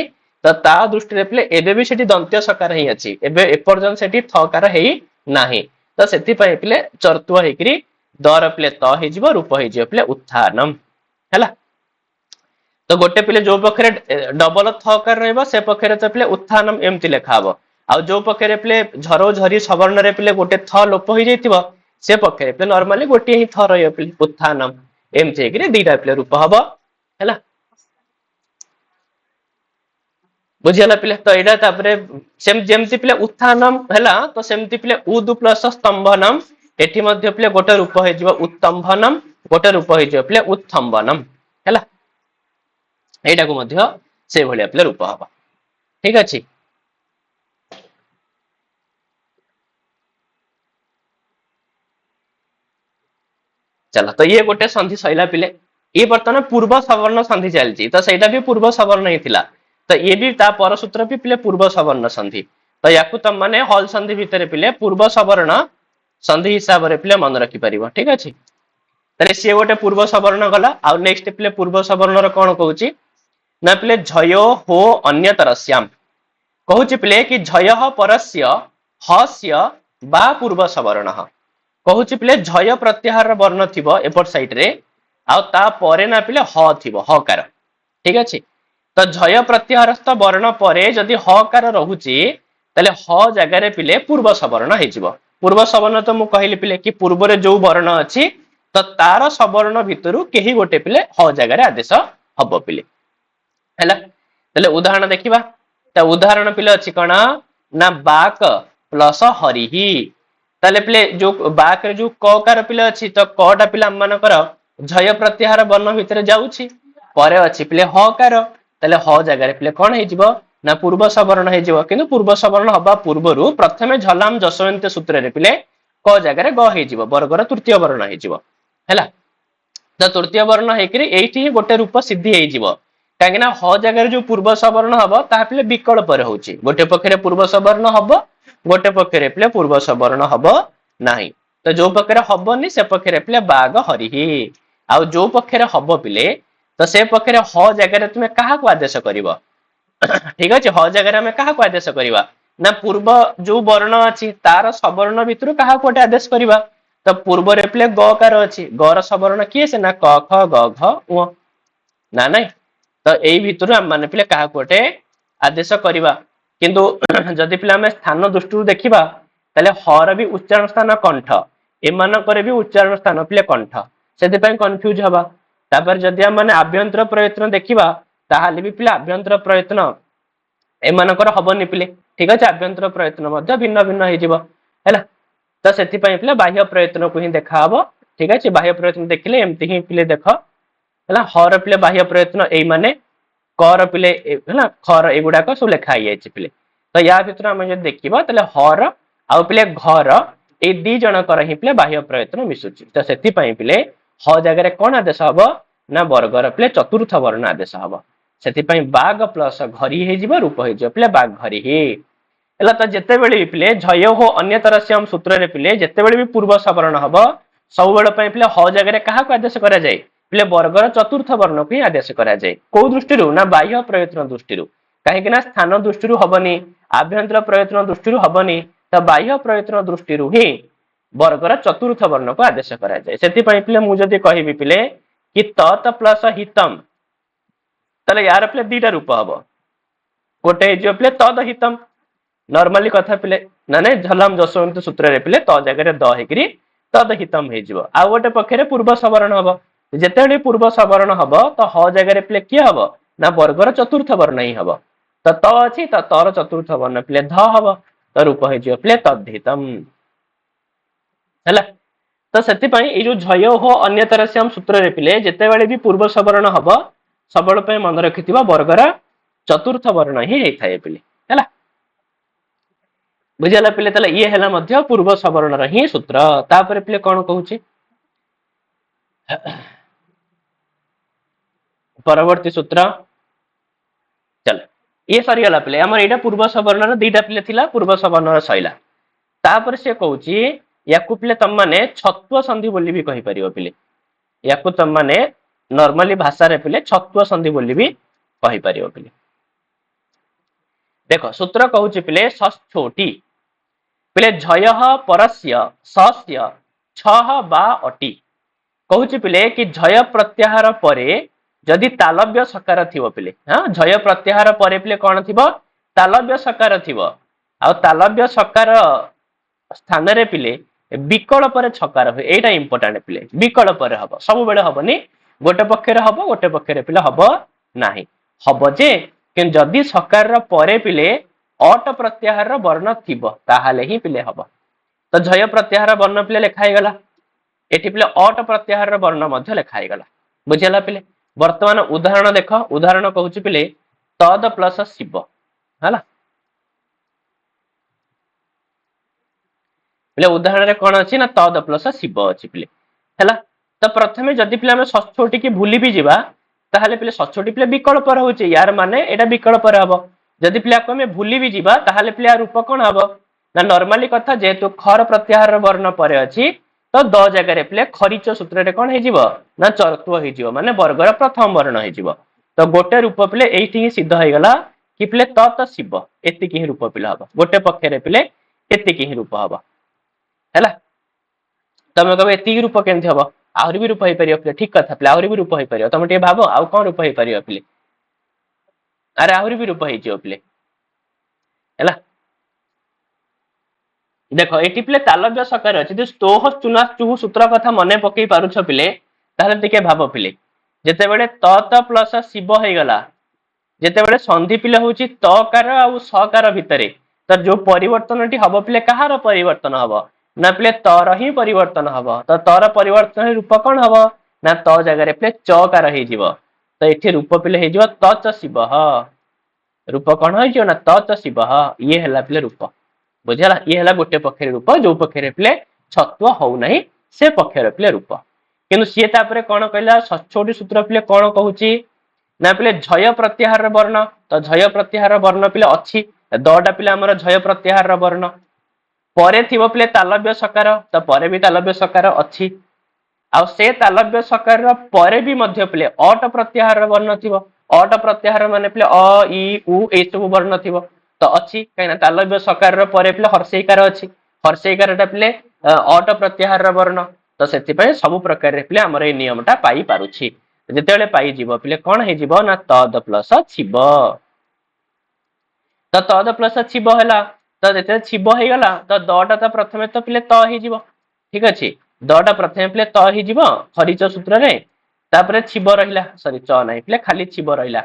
ତ ତା ଦୃଷ୍ଟିରେ ପିଲେ ଏବେ ବି ସେଠି ଦନ୍ତ୍ୟ ସକାର ହିଁ ଅଛି ଏବେ ଏପର୍ଯ୍ୟନ୍ତ ସେଠି ଥକାର ହେଇ ନାହିଁ ତ ସେଥିପାଇଁ ପିଲେ ଚର୍ତ୍ତୁଆ ହେଇକିରି ଦର ପିଲେ ତ ହେଇଯିବ ରୂପ ହେଇଯିବ ପିଲେ ଉତ୍ଥାନମ ହେଲା। तो गोटे पिले जो पक्षरे डबल थकार रहिबो से पक्षरे तो पिले उत्थानम एमती लेखा हबो आ जो पक्षरे पिले झरो झरी सवर्ण रे पिले गोटे थ लोप होई जैतिबो से पक्षरे पिले नॉर्मली गोटे ही थ रहइबो पिले उत्थानम एमती हेकरे दीटा पिले रूप हबो हैला बुझियला पिले तो एडा तापरे सेम जेमती पिले उत्थानम हैला तो सेमती पिले उदु प्लस स्तंभनम एठी मध्ये पिले गोटे रूप होई जिवो उत्तंभनम गोटे रूप होई जिवो पिले उत्थंबनम हैला एटा को मध्ये से भलिया पिले रूप हबो ठीक अछि चलो तो ये गोटे संधि सैला पिले ये बर्तमान पूर्व सवर्ण संधि चलती तो सेटा भी पूर्व सवर्ण ही थिला तो ये भी ता पर सूत्र भी पिले पूर्व सवर्ण संधि तो याकू तुम माने हल संधि भितर पिले पूर्व सवर्ण संधि हिसाब रे पिले मन रखि परिबो ठीक अछि तले से गोटे पूर्व सवर्ण गला आ नेक्स्ट पिले पूर्व सवर्ण रो कोन कहूची ना पिले झयो हो अन्यतरस्याम कहूची पिले कि झय परस्य हस्य बा पूर्व सवर्ण कहूची पिले झय प्रत्याहार वर्ण थिबो एपट साइड रे आ ता परे ना पिले ह थिबो हकार ठीक अछि तो झय प्रत्याहारस्थ वर्ण परे जदि हकार रहुची तले ह जगह रे पिले पूर्व सवर्ण हे जिवो पूर्व सवर्ण तो मु कहली पिले कि पूर्व रे जो वर्ण अछि तो तार सवर्ण भितरु केही गोटे पिले ह जगह रे आदेश हबो पिले हैला तले उदाहरण देखिबा त उदाहरण पिले अछि कोना ना बाक प्लस हरिही ताले पिले जो बाक रे जो क कार पिले अछि तो क टा पिला मानकर झय प्रत्याहार वर्ण भितर जाउछि परे अछि पिले ह कार ताले ह जगह रे पिले कोन हे जिवो ना पूर्व सवर्ण हे जिवो किंतु पूर्व सवर्ण हबा पूर्वरु प्रथमे झलाम जसवंत सूत्र रे पिले क जगह रे ग हे जिवो वर्गर तृतीय वर्ण हे जिवो हैला तो तृतीय वर्ण हेकरी एठी गोटे रूप सिद्धि हे जिवो कागिना ह जगह जो पूर्व सवर्ण हबो ता पिले विकल्प रे होची गोटे पक्षरे पूर्व सवर्ण हबो गोटे पक्षरे पिले पूर्व सवर्ण हबो नाही तो जो पक्षरे हबोनी से पक्षरे पिले बाग हरिही आ जो पक्षरे हबो पिले तो से पक्षरे ह जगह रे तुमे काहा को आदेश करिवो ठीक अछि ह जगह रे हम काहा को आदेश करिवा ना पूर्व जो वर्ण अछि तार सवर्ण भितरु काहा को आदेश करिवा तो पूर्व रे पिले ग कार अछि ग र सवर्ण किए से ना क ख ग घ उ ना नहीं तो एई भितरु हम माने पिले काहा कोटे आदेश करिवा किंतु जदि पिले हम स्थान दृष्टि देखिबा तले हर भी उच्चारण स्थान कंठ एमान करे भी उच्चारण स्थान पिले कंठ सेति पय कंफ्यूज हबा तापर जदि हम माने आभ्यंतर प्रयत्न देखिबा ताहाले भी पिले आभ्यंतर प्रयत्न एमान कर हबनी पिले ठीक अछि आभ्यंतर प्रयत्न मध्ये भिन्न भिन्न हे जिवो हैला तो सेति पय पिले बाह्य प्रयत्न को ही देखा हबो ठीक अछि बाह्य प्रयत्न देखिले एमति ही पिले देखो हैला हर पिले बाह्य प्रयत्न एई माने कर पिले हैला खर एगुडा को सब लेखा आइ अछि पिले तो या भितर हम जे देखिबा तले हर आ पिले घर ए दी जण कर ही पिले बाह्य प्रयत्न मिसुची तो सेति पय पिले ह जगह रे कोन आदेश हबो ना वर्गर पिले चतुर्थ वर्ण आदेश हबो सेति पय बाग प्लस घरी हे जिवो रूप हे जिवो पिले बाग घरी हे हैला तो जेते बेले पिले झय हो अन्य तरस्याम सूत्र रे पिले जेते बेले भी पूर्व सवर्ण हबो सब बेले पय पिले ह जगह रे काहा को आदेश करा जाय पिले वर्गर चतुर्थ वर्ण को ही आदेश करा जाय को दृष्टि ना बाह्य प्रयत्न दृष्टि काहे कि ना स्थान दृष्टि हबनी आभ्यंतर प्रयत्न दृष्टि हबनी त बाह्य प्रयत्न दृष्टि ही वर्गर चतुर्थ वर्ण को आदेश करा जाय सेति पय पिले मु जदी कहिबी पिले कि तत प्लस हितम तले यार पिले दीटा रूप हबो गोटे जो पिले तद हितम नॉर्मली कथा पिले ना ने झलम जसवंत सूत्र रे पिले त जगह रे द हेकरी तद हितम हे जिवो आ गोटे पक्षरे पूर्व सवर्ण हबो जेतेबेले पूर्व सवर्ण हबो तो ह जगह रे पिले किए हबो ना वर्गर चतुर्थ वर्ण ही हबो तो त अछि तो तर चतुर्थ वर्ण पिले ध हबो तो रूप हे जिवो पिले तद्धितम हैला तो सेति पय ए जो झय हो अन्य तरस्याम सूत्र रे पिले जेतेबेले भी पूर्व सवर्ण हबो सबल पय मन रखिथिबा वर्गर चतुर्थ वर्ण ही हे थाए पिले हैला बुझिला पिले तले ये हैला मध्य पूर्व सवर्ण रे ही सूत्र तापर पिले कोन कहूची परवर्ती सूत्र चल ये सरी गला पिले हमर एटा पूर्व सवर्ण रे दीटा पिले थिला पूर्व सवर्ण रे सैला तापर से कहूची याकू पिले तम माने छत्व संधि बोली भी कहि परियो पिले याकू तम माने नॉर्मली भाषा रे पिले छत्व संधि बोली भी कहि परियो पिले देखो सूत्र कहूची पिले षष्ठोटी पिले झय परस्य सस्य छह बा अटी कहूची पिले कि झय प्रत्याहार परे जदि तालव्य सकार थिबो पिले हां झय प्रत्याहार परे पिले कोन थिबो तालव्य सकार थिबो आ तालव्य सकार स्थान रे पिले विकल्प पर छकार हो एटा इंपोर्टेंट पिले विकल्प पर हबो सब बेले हबनी गोटे पक्ष रे हबो गोटे पक्ष रे पिले हबो नाही हबो जे कि जदि सकार र परे पिले अट प्रत्याहार र वर्ण थिबो ताहाले ही पिले हबो तो झय प्रत्याहार वर्ण पिले लेखा हे गला एठी पिले अट प्रत्याहार र वर्ण मध्य लेखा हे गला बुझिला पिले वर्तमान उदाहरण देखो उदाहरण कहूची पिले तद प्लस शिव हला पिले उदाहरण रे कोन अछि ना तद प्लस शिव अछि पिले हला तो प्रथमे जदि पिले हम सचोटी की भूली भी जिबा ताहाले पिले सचोटी पिले विकल्प रहउची यार माने एटा विकल्प रे हबो जदि पिले को हम भूली भी जिबा ताहाले पिले रूप कोन हबो ना नॉर्मली कथा जेतु खर प्रत्याहार वर्ण परे अछि तो द जगह रे पिले खरिच सूत्र रे कोन हे जिवो ना चरत्व हे जिवो माने वर्गर प्रथम वर्ण हे जिवो तो गोटे रूप पिले एठी ही सिद्ध हे गला कि पिले तत शिव एति की रूप पिले हबो गोटे पक्ष रे पिले एति की रूप हबो हैला तमे कहबे एति रूप केनथि हबो आहुरी भी रूप हे परियो पिले ठीक कथा पिले आहुरी भी रूप हे परियो तमे टे भाबो आ कोन रूप हे परियो पिले अरे आहुरी भी रूप हे जिवो पिले हैला देखो एटी पिले तालव्य सकार अछि जे स्तोह चुना चुहु सूत्र कथा मने पकई पारुछ पिले ताले टिके भाबो पिले जेते बेले त प्लस शिव हे गला जेते बेले संधि पिले होची तकार आ सकार भितरे त जो परिवर्तनटी हबो पिले कहार परिवर्तन हबो ना पिले तर ही परिवर्तन हबो त तर परिवर्तन रूप कोन हबो ना त जगह रे पिले चकार हे जिवो त एठी रूप पिले हे जिवो तच शिव रूप कोन हे जिवो ना तच शिव ये हला पिले रूप बुझला ये हला गोटे पक्षरे रूप जो पक्षरे पिले छत्व हो नहीं से पक्षरे पिले रूप किंतु सी तापरे कोन कहला सचोटी सूत्र पिले कोन कहूची ना पिले झय प्रत्याहार वर्ण तो झय प्रत्याहार वर्ण पिले अछि दटा पिले हमर झय प्रत्याहार वर्ण परे थिबो पिले तालव्य सकार तो परे भी तालव्य सकार अछि आ से तालव्य सकार परे भी मध्य पिले अट प्रत्याहार वर्ण थिबो अट प्रत्याहार माने पिले अ इ उ ए सब वर्ण थिबो तो अछि कहिना तालव्य सकार परे पिले हर्षईकार अछि हर्षईकारटा पिले अट प्रत्याहार वर्ण तो सेति पय सब प्रकार रे पिले हमर ए नियमटा पाई पारुछि जेतेले पाई जीवो पिले कोन हे जीवो ना तद प्लस छिब तो तद प्लस छिब हला तो जेते छिब हे गला तो दटा तो प्रथमे तो पिले त हे जीवो ठीक अछि दटा प्रथमे पिले त हे जीवो खरिच सूत्र रे तापरे छिब रहिला सॉरी च नै पिले खाली छिब रहिला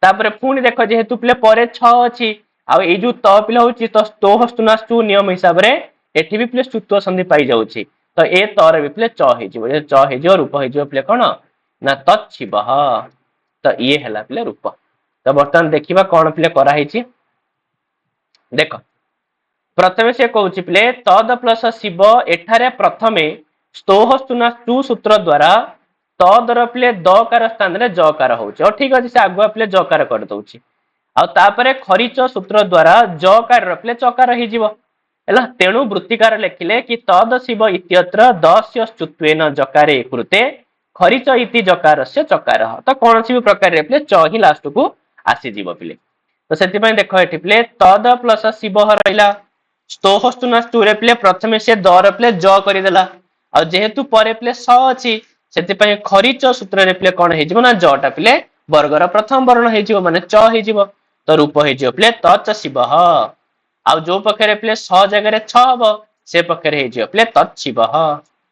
तापरे पुणी देखो जेहेतु पिले परे 6 अछि आ ए जो त पिले होची तो स्तोह स्तुनास्तु नियम हिसाब रे एठी भी पिले स्तुत्व संधि पाई जाउची तो ए तर भी पिले च हे जिवो जे च हे जिवो रूप हे जिवो पिले कोन ना तच्छिबह तो ये हला पिले रूप तो बर्तमान देखिबा कोन पिले करा हेची देखो प्रथमे से कहउची पिले तद प्लस शिव एठारे प्रथमे स्तोह स्तुनास्तु सूत्र द्वारा तदर पिले दकार स्थान रे जकार होउची और ठीक अछि से आगुआ पिले जकार कर दउची आ तापरे खरिच सूत्र द्वारा जकार र पिले चकार हे जिवो हला तेणु वृत्तिकार लेखिले कि तद शिव इत्यत्र दस्य स्तुत्वेन जकारे कृते खरिच इति जकारस्य चकार तो कौन सी भी प्रकार रे पिले च ही लास्ट को आसी जीवो पिले तो सेति पय देखो एठी पिले तद प्लस शिव रहिला स्तोह स्तुनास्तु रे पिले प्रथमे से दर पिले ज करि देला आ जेहेतु परे पिले स अछि सेति पय खरिच सूत्र रे पिले कोन हे जिवो ना जटा पिले वर्गर प्रथम वर्ण हे जिवो माने च हे जिवो तो रूप हे जिवो पिले तच शिवः आ जो पखरे पिले स जगह रे 6 हबो से पखरे हे जिवो पिले तच शिवः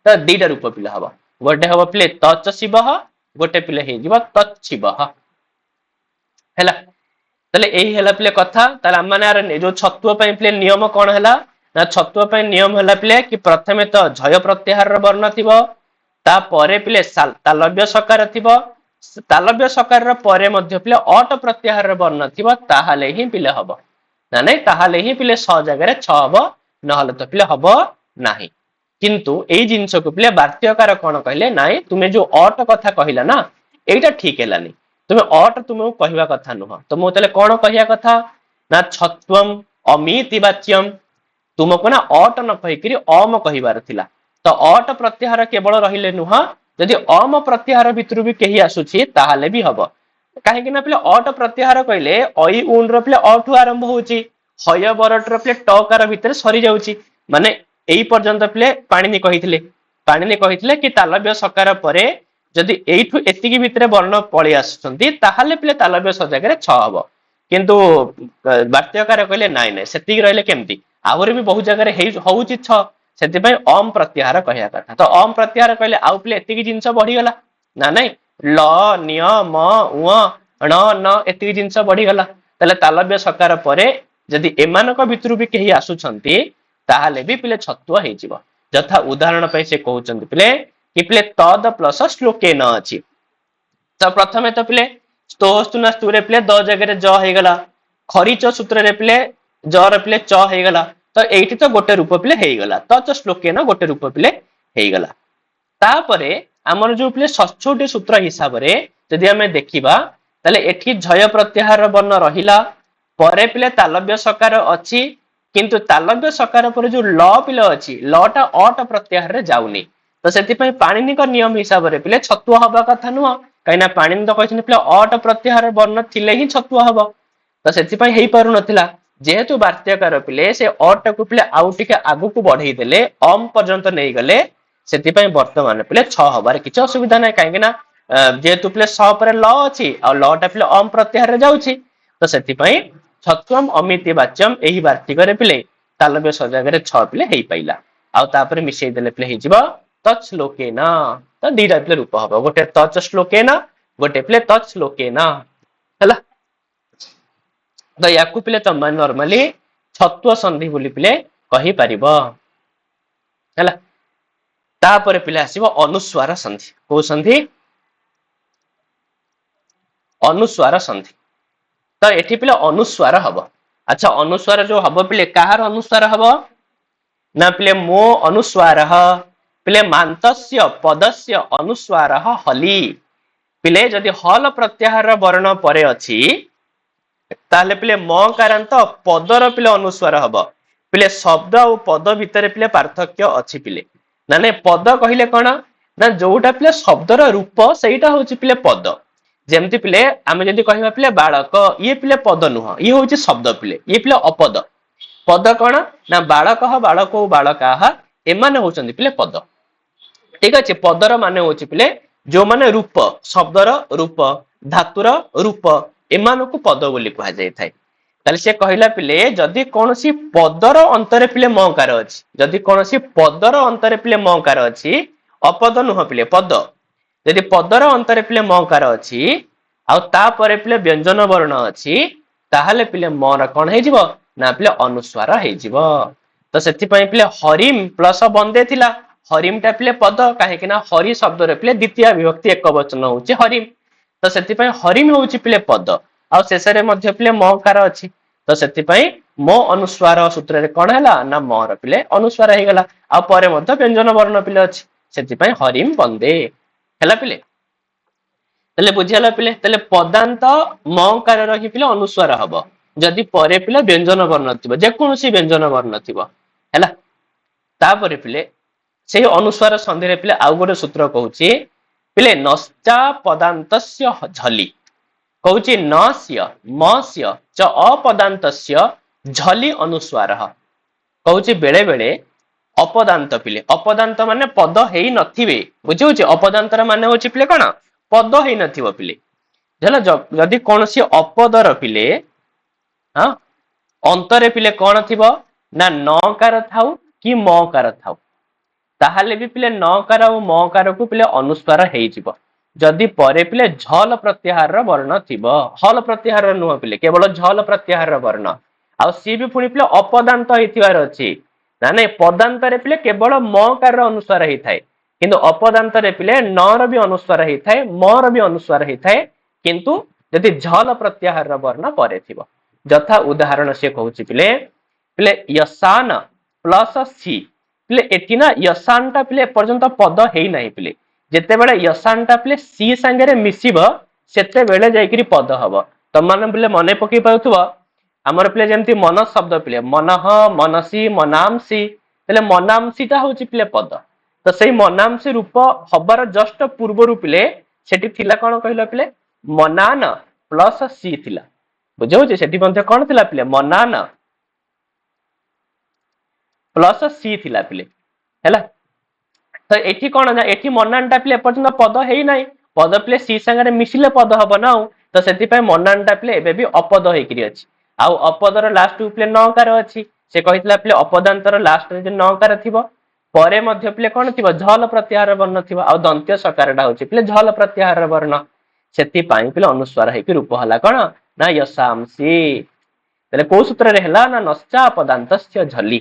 तो दीटा रूप पिले हबो गोटे हबो पिले तच शिवः गोटे पिले हे जिवो तच शिवः हैला तले एही हैला पिले कथा तले हम माने जो छत्व पय पिले नियम कोन हैला ना छत्व पय नियम हैला पिले कि प्रथमे तो झय प्रत्याहार वर्ण थिबो ता परे पिले तालव्य सकार थिबो तालव्य सकार परे मध्य पिले अट प्रत्याहार वर्ण थिबो ताहाले ही पिले हबो ना नै ताहाले ही पिले स जगह रे 6 हबो नहले तो पिले हबो नाही किंतु एई जिंस को पिले वार्त्यकार कोन कहले नाइ तुमे जो अट कथा कहिला ना एटा ठीक हेलानी तुमे अट तुमे कहिवा कथा नुह तो मो तले कोन कहिया कथा ना छत्वम अमिति वाच्यम तुमको ना अट न कहिकरी अम कहिबार थिला तो अट प्रत्याहार केवल रहिले नुह यदि अम प्रत्याहार भितरु भी केही आसुछि ताहाले भी हबो काहे कि ना पिले अट प्रत्याहार कहले अई उन रो पिले अठु आरंभ होउची हय बरट रो पिले टकार भितर सरी जाउची माने एई पर्यंत पिले पाणिनि कहिथिले कि तालव्य सकार परे जदि एठू एतिकी भितरे वर्ण पळी आसुचंती ताहाले पिले तालव्य स जगह 6 हबो किंतु वार्तिककार कहले नाइ नाइ सेतिकी रहले केमती आहुरी भी बहुत जगह हे होउची 6 सेति पय अम प्रत्याहार कहया कथा तो अम प्रत्याहार कहले आउ पिले एतिकी जिंस बढ़ी गला ना नाइ ल निय म उ ण न एतिकी जिंस बढ़ी गला तले तालव्य सकार परे जदि एमानक भितरु भी केही आसुचंती ताहाले भी पिले छत्व हे जिवो यथा उदाहरण पे से कहउचंती पिले कि पिले तद प्लस श्लोके न अछि तो प्रथमे तो पिले स्तोस्तुना स्तुरे पिले द जगह ज हे गला खरीच सूत्र रे पिले ज रे पिले च हे गला तो एठी तो गोटे रूप पिले हे गला तो श्लोके न गोटे रूप पिले हे गला तापरे हमर जो पिले सचोटी सूत्र हिसाब रे यदि हमें देखिबा तले एठी झय प्रत्याहार वर्ण रहिला परे पिले तालव्य सकार अछि किंतु तालव्य सकार पर जो ल पिले अछि ल टा अट प्रत्याहार रे जाउनी तो सेति पय पाणिनिक नियम हिसाब रे पिले छत्व हबा कथा नुह कहिना पाणिनि तो कहछन पिले अट प्रत्याहार वर्ण थिले ही छत्व हबो तो सेति पय हेई पारु नथिला जेहेतु वार्तिककार पिले से अट को पिले आउ टिके आगु को बढ़ई देले अम पर्यंत नै गले सेति पय वर्तमान पिले 6 हबार किछ असुविधा नै काहेकि ना जेहेतु पिले 6 पर ल अछि आ ल टा पिले अम प्रत्याहार रे जाउछि तो सेति पय छत्वम अमिति वाच्यम एही वार्तिक रे पिले तालव्य सजागरे 6 पिले हेई पाइला आ तापर मिसई देले पिले हेई जिवो तत् श्लोकेन तो दीटा पिले रूप हबो गोटे तत् श्लोकेन गोटे पिले तत् श्लोकेन हला तो याकू पिले तम नॉर्मली छत्व संधि बोली पिले कहि परिबो हला तापर पिले आसीबो अनुस्वार संधि को संधि अनुस्वार संधि तो एठी पिले अनुस्वार हबो अच्छा अनुस्वार जो हबो पिले काहार अनुस्वार हबो ना पिले मो अनुस्वार पिले मान्तस्य पदस्य अनुस्वार हली पिले जदि हल प्रत्याहार वर्ण परे अछि ताले पिले म कारांत पदर पिले अनुस्वार हबो पिले शब्द और पद भितरे पिले पार्थक्य अछि पिले ना ने पद कहिले कोन ना जोटा पिले शब्दर रूप सेटा होछि पिले पद जेमति पिले आमे जदि कहिबा पिले बालक ये पिले पद नुह ये होछि शब्द पिले ये पिले अपद पद कोन ना बालक बालको बालकाः एमाने होचंदी पिले पद ठीक अछि पदर माने होछि पिले जो माने रूप शब्दर रूप धातुर रूप एमानकु पद बोली कहा जाय थाय ताले से कहिला पिले जदि कोनोसी पदर अंतरे पिले मकार अछि जदि कोनोसी पदर अंतरे पिले मकार अछि अपद नुह पिले पद यदि पदर अंतरे पिले मकार अछि आ तापरे पिले व्यंजन वर्ण अछि ताहाले पिले मर कोन हे जिवो ना पिले अनुस्वार हे जिवो तो सेति पय पिले हरिम प्लस बंदे थिला हरिम टा पिले पद काहे कि ना हरि शब्द रे पिले द्वितीय विभक्ति एक वचन होछि हरिम तो सेति पय हरिम होछि पिले पद आ शेष रे मध्य पिले मकार अछि तो सेति पय मो अनुस्वार सूत्र रे कोन हला ना मर पिले अनुस्वार हे गला आ परे मध्य व्यंजन वर्ण पिले अछि सेति पय हरिम बंदे हला पिले तले बुझियाला पिले तले पदांत मकार रही पिले अनुस्वार हबो जदि परे पिले व्यंजन वर्ण थिबो जे कोनोसी व्यंजन वर्ण थिबो हला तापरे पिले से अनुस्वार संधि रे पिले आउ गोटे सूत्र कहूची पिले नश्चा पदांतस्य झली कहूची नस्य मस्य च अपदांतस्य झली अनुस्वार कहूची बेले बेले अपदांत पिले अपदांत माने पद हेई नथिबे बुझिउची अपदांतर माने होची पिले कोन पद हेई नथिबो पिले जला जदि कोनोसी अपदर पिले हां अंतरे पिले कोन थिबो ना नकार थाउ कि मकार थाउ ताहाले भी पिले नकार और मकार को पिले अनुस्वार हेई जिवो जदि परे पिले झल प्रत्याहार वर्ण थिबो हल प्रत्याहार नुह पिले केवल झल प्रत्याहार वर्ण आ सी भी पुनी पिले अपदांत हेतिवार अछि ना नै पदांत रे पिले केवल मकार अनुस्वार हेई थाए किंतु अपदांत रे पिले नर भी अनुस्वार हेई थाए मर भी अनुस्वार हेई थाए किंतु यदि झल प्रत्याहार वर्ण परे थिबो यथा उदाहरण से कहूची पिले पिले यसान प्लस सी पिले एठी ना यसान टा पिले पर्यंत पद हेई नाही पिले जेते बेले यसान टा पिले सी संगे रे मिसिबो सेते बेले जायकरी पद हबो त माने पिले मने पकई पाउथबो हमर पिले जेमति मन शब्द पिले मनह मनसी मनामसी पिले मनामसी ता होची पिले पद तो सेही मनामसी रूप हबार जस्ट पूर्व पिले सेठी थिला कोन कहिला पिले मनान प्लस सी थिला बुझौचे सेठी मध्ये कोन थिला पिले मनान प्लस सी थिला पिले हैला तो एठी कौन ना एठी मनानटा पिले एपर्यंत पद हेई नाही पद पिले सी संगे मिसिले पद हब ना तो से मनानटा पिले एबे भी अपद होइकरी अछि आउ अपदर लास्ट पिले नकार अछि से कहितला पिले अपदांतर लास्ट रे नकार थिबो परे मध्य पिले कौन थिबो झल प्रत्याहार वर्ण थिबो आउ दंत्य सकारटा होछि पिले झल प्रत्याहार वर्ण सेति पाई पिले अनुस्वार हेकि रूप हला कोन ना यसामसी तले को सूत्र रे हला ना नश्चा पदांतस्य झली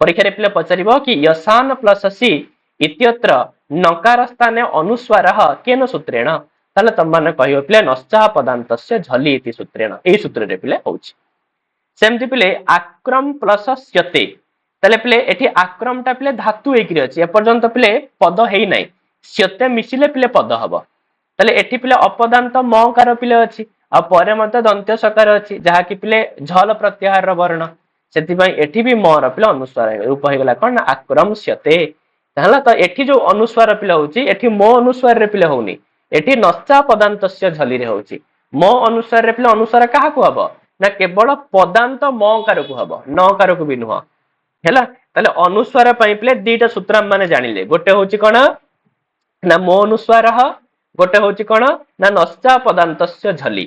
परीक्षा रे पिले पचारिबो कि यसान प्लस सी इत्यत्र नकार स्थाने अनुस्वार केन सूत्रेण ताले तम माने कहियो पिले नश्चा पदांतस्य झली इति सूत्रेण एई सूत्र रे पिले होछि सेमति पिले आक्रम प्लस स्यते ताले पिले एठी आक्रमटा पिले धातु एकरी अछि ए पर्यंत पिले पद हेई नै स्यते मिसिले पिले पद हबो ताले एठी पिले अपदांत मकार पिले अछि आ परे मते दंत्य सकार अछि जहा कि पिले झल प्रत्याहार वर्ण सेति पई एठी भी मोर पिले अनुस्वार रूप हे गेला कोन आक्रम स्यते ताहला तो एठी जो अनुस्वार पिले होछि एठी मो अनुस्वार रे पिले होउनी एठी नश्चा पदांतस्य झली रे होछि मो अनुस्वार रे पिले अनुस्वार काहा को हबो ना केवल पदांत मकार को हबो नकार को भी नुह हैला ताले अनुस्वार पई पिले दीटा सूत्र माने जानिले गोटे होछि कोन ना मो अनुस्वार गोटे होछि कोन ना नश्चा पदांतस्य झली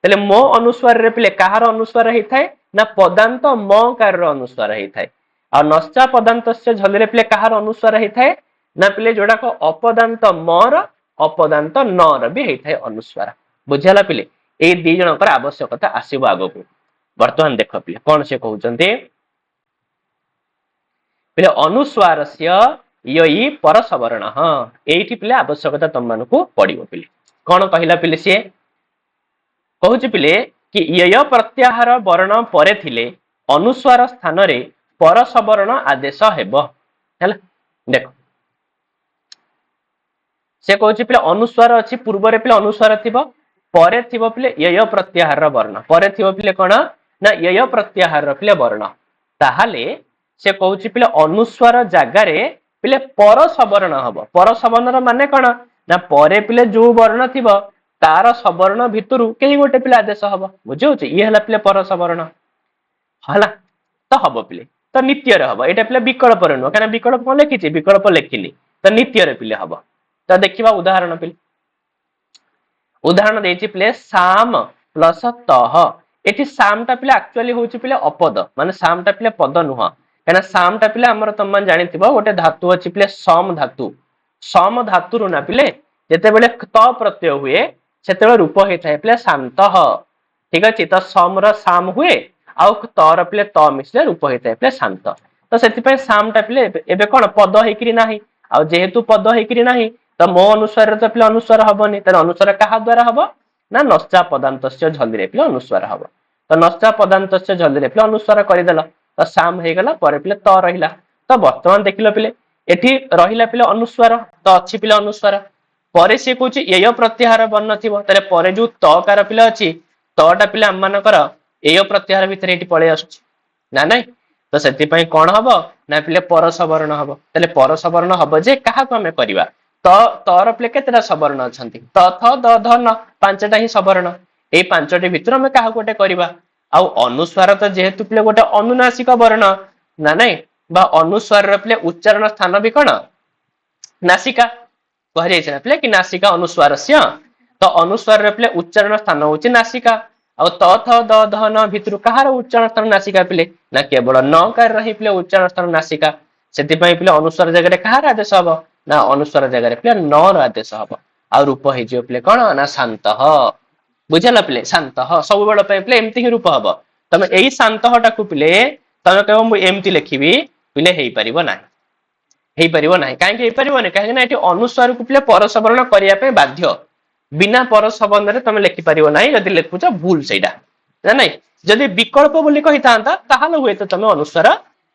ताले मो अनुस्वार रे पिले काहार अनुस्वार हेइथाय ना पदांत मकार रो अनुस्वार हेइथाय आ नश्चा पदांतस्य झली रे पिले काहार अनुस्वार हेइथाय ना पिले जोडा को अपदांत मर अपदांत नर भी हेइथाय अनुस्वार बुझियाला पिले ए दी जनकर आवश्यकता आसीबो आगो वर्तमान देख पिले कोन से कहउचंती पिले अनुस्वारस्य यई परसवर्ण एठी पिले आवश्यकता तम मानकु पडिबो पिले कोन कहिला पिले से कहउची पिले कि यय प्रत्याहार वर्ण परे थिले अनुस्वार स्थान रे परसवर्ण आदेश हेबो हैला देखो से कहउची पिले अनुस्वार अछि पूर्व रे पिले अनुस्वार थिबो परे थिबो पिले यय प्रत्याहार वर्ण परे थिबो पिले कोन ना यय प्रत्याहार पिले वर्ण ताहाले से कहउची पिले अनुस्वार जागा रे पिले परसवर्ण हबो परसवर्ण माने कोन ना परे पिले जो वर्ण थिबो तार सवर्ण भितरु केही गोटे पिले आदेश हबो बुझौची ये हला पिले परसवर्ण हला तो हबो पिले तो नित्य रे हबो एटा पिले विकल्प रे न काना विकल्प कोन लिखिछि विकल्प लिखिली तो नित्य रे पिले हबो तो देखिबा उदाहरण पिले उदाहरण देछि पिले साम प्लस तह एठी सामटा पिले एक्चुअली होछि पिले अपद माने सामटा पिले पद नुह काना सामटा पिले हमर तमन जानिथिबो गोटे धातु अछि पिले सम धातु रु ना पिले जेते बेले त प्रत्यय हुए सेते रूप हेथाय पिले शांतः ठीक अछि त सम र साम हुए आउ तर पिले त मिसले रूप हेथाय पिले शांत तो सेति पे सामटा पिले एबे कोन पद हेकरी नाही आउ जेहेतु पद हेकरी नाही त मो अनुसार त पिले अनुसार हबनी त अनुसार काहा द्वारा हबो ना नश्चा पदांतस्य झली रे पिले अनुसार हबो तो नश्चा पदांतस्य झली रे पिले अनुसार करिदेला तो साम हे गला परे पिले त रहिला तो वर्तमान देखिलो पिले एठी रहिला पिले अनुस्वार तो अछि पिले अनुस्वार परे से कहूची एय प्रत्याहार वर्ण थिबो तले परे जो तकार पिले अछि तटा पिले हम मानकर एय प्रत्याहार भितर एठी पळे आसुची ना नै तो सेति पई कोन हबो ना पिले परसवर्ण हबो तले परसवर्ण हबो जे काहा को हमें करबा तो तर पिले केतेटा सवर्ण अछंती त थ द ध न पांचटा ही सवर्ण ए पांचटी भितर हमें काहा कोटे करबा आ अनुस्वार तो जेहेतु पिले गोटे अनुनासिक वर्ण ना नै बा अनुस्वार रे पिले उच्चारण स्थान भी कोन नासिका कह जाय छै पिले कि नासिका अनुस्वारस्य तो अनुस्वार रे पिले उच्चारण स्थान होछि नासिका आ त थ द ध न भितर कहार उच्चारण स्थान नासिका पिले ना केवल न कार रही पिले उच्चारण स्थान नासिका सेति पई पिले अनुस्वार जगह रे कहार आदेश हबो ना अनुस्वार जगह रे पिले न र आदेश हबो आ रूप हे जे पिले कोन ना शांतः बुझला पिले शांतः सब बेला पई पिले एम्ति ही रूप हबो तमे एई शांतः टाकू पिले तमे कहबो मु एम्ति लिखिबी पिले हेई परिबो ना हेई परिबो नाही काहे हेई परिबो नै काहे ना एठी अनुस्वार को पिले परसवर्ण करिया पे बाध्य बिना परसवर्ण रे तमे लिखि परिबो नाही जदि लिखुछ भूल सेडा ना नै जदि विकल्प बोली कहि थांता ताहाले होय त तमे अनुस्वार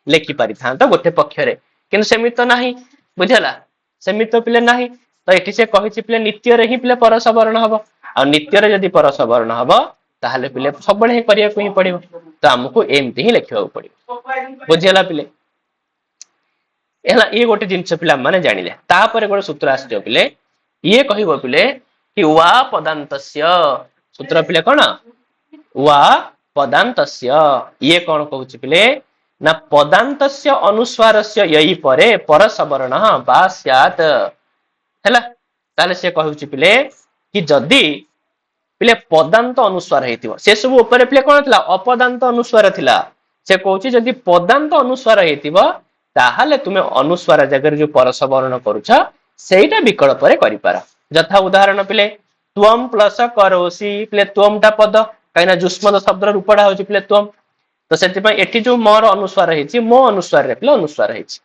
लिखि पारि थांता गोटे पक्ष रे किन सेमित नाही बुझला सेमित पिले नाही तो एठी से कहि छि पिले नित्य रे ही पिले परसवर्ण हबो आ नित्य रे जदि परसवर्ण हबो ताहाले पिले सबले हे करिया को ही पड़िबो तो हमको एम्ति ही लिखिबा पड़िबो बुझला पिले एला ये गोटे जिंस पिला माने जानिले तापर गोटे सूत्र आछियो पिले ये कहिबो पिले कि वा पदांतस्य सूत्र पिले कोन वा पदांतस्य ये कोन कहउछि पिले ନା ପଦାନ୍ତସ୍ୟ ଅନୁସ୍ୱାରସ୍ୟ ୟଇ ପରେ ପରସବର୍ଣ୍ଣ ବା ସ୍ୟାତ୍ ହେଲା। ତାହେଲେ ସେ କହୁଛି ପିଲେ କି ଯଦି ପିଲେ ପଦାନ୍ତ ଅନୁସ୍ୱାର ହେଇଥିବ, ସେ ସବୁ ଉପରେ ପିଲେ କଣ ଥିଲା ଅପଦାନ୍ତ ଅନୁସ୍ୱାର ଥିଲା। ସେ କହୁଛି ଯଦି ପଦାନ୍ତ ଅନୁସ୍ୱାର ହେଇଥିବ ତାହେଲେ ତୁମେ ଅନୁସ୍ୱାର ଜାଗାରେ ଯୋଉ ପରସବର୍ଣ୍ଣ କରୁଛ ସେଇଟା ବିକଳ୍ପରେ କରିପାର। ଯଥା ଉଦାହରଣ ପିଲେ ତ୍ୱମ୍ ପ୍ଲସ କରୋଷି ପିଲେ ତ୍ୱମ୍ ଟା ପଦ, କାହିଁକିନା ଯୁଷ୍ମଦ ଶବ୍ଦର ରୂପଟା ହଉଛି ପିଲେ ତ୍ୱମ୍। ତ ସେଥିପାଇଁ ଏଠି ଯୋଉ ମୋର ଅନୁସ୍ୱାର ହେଇଛି ମୋ ଅନୁସ୍ୱାରରେ ପିଲେ ଅନୁସ୍ୱାର ହେଇଛି।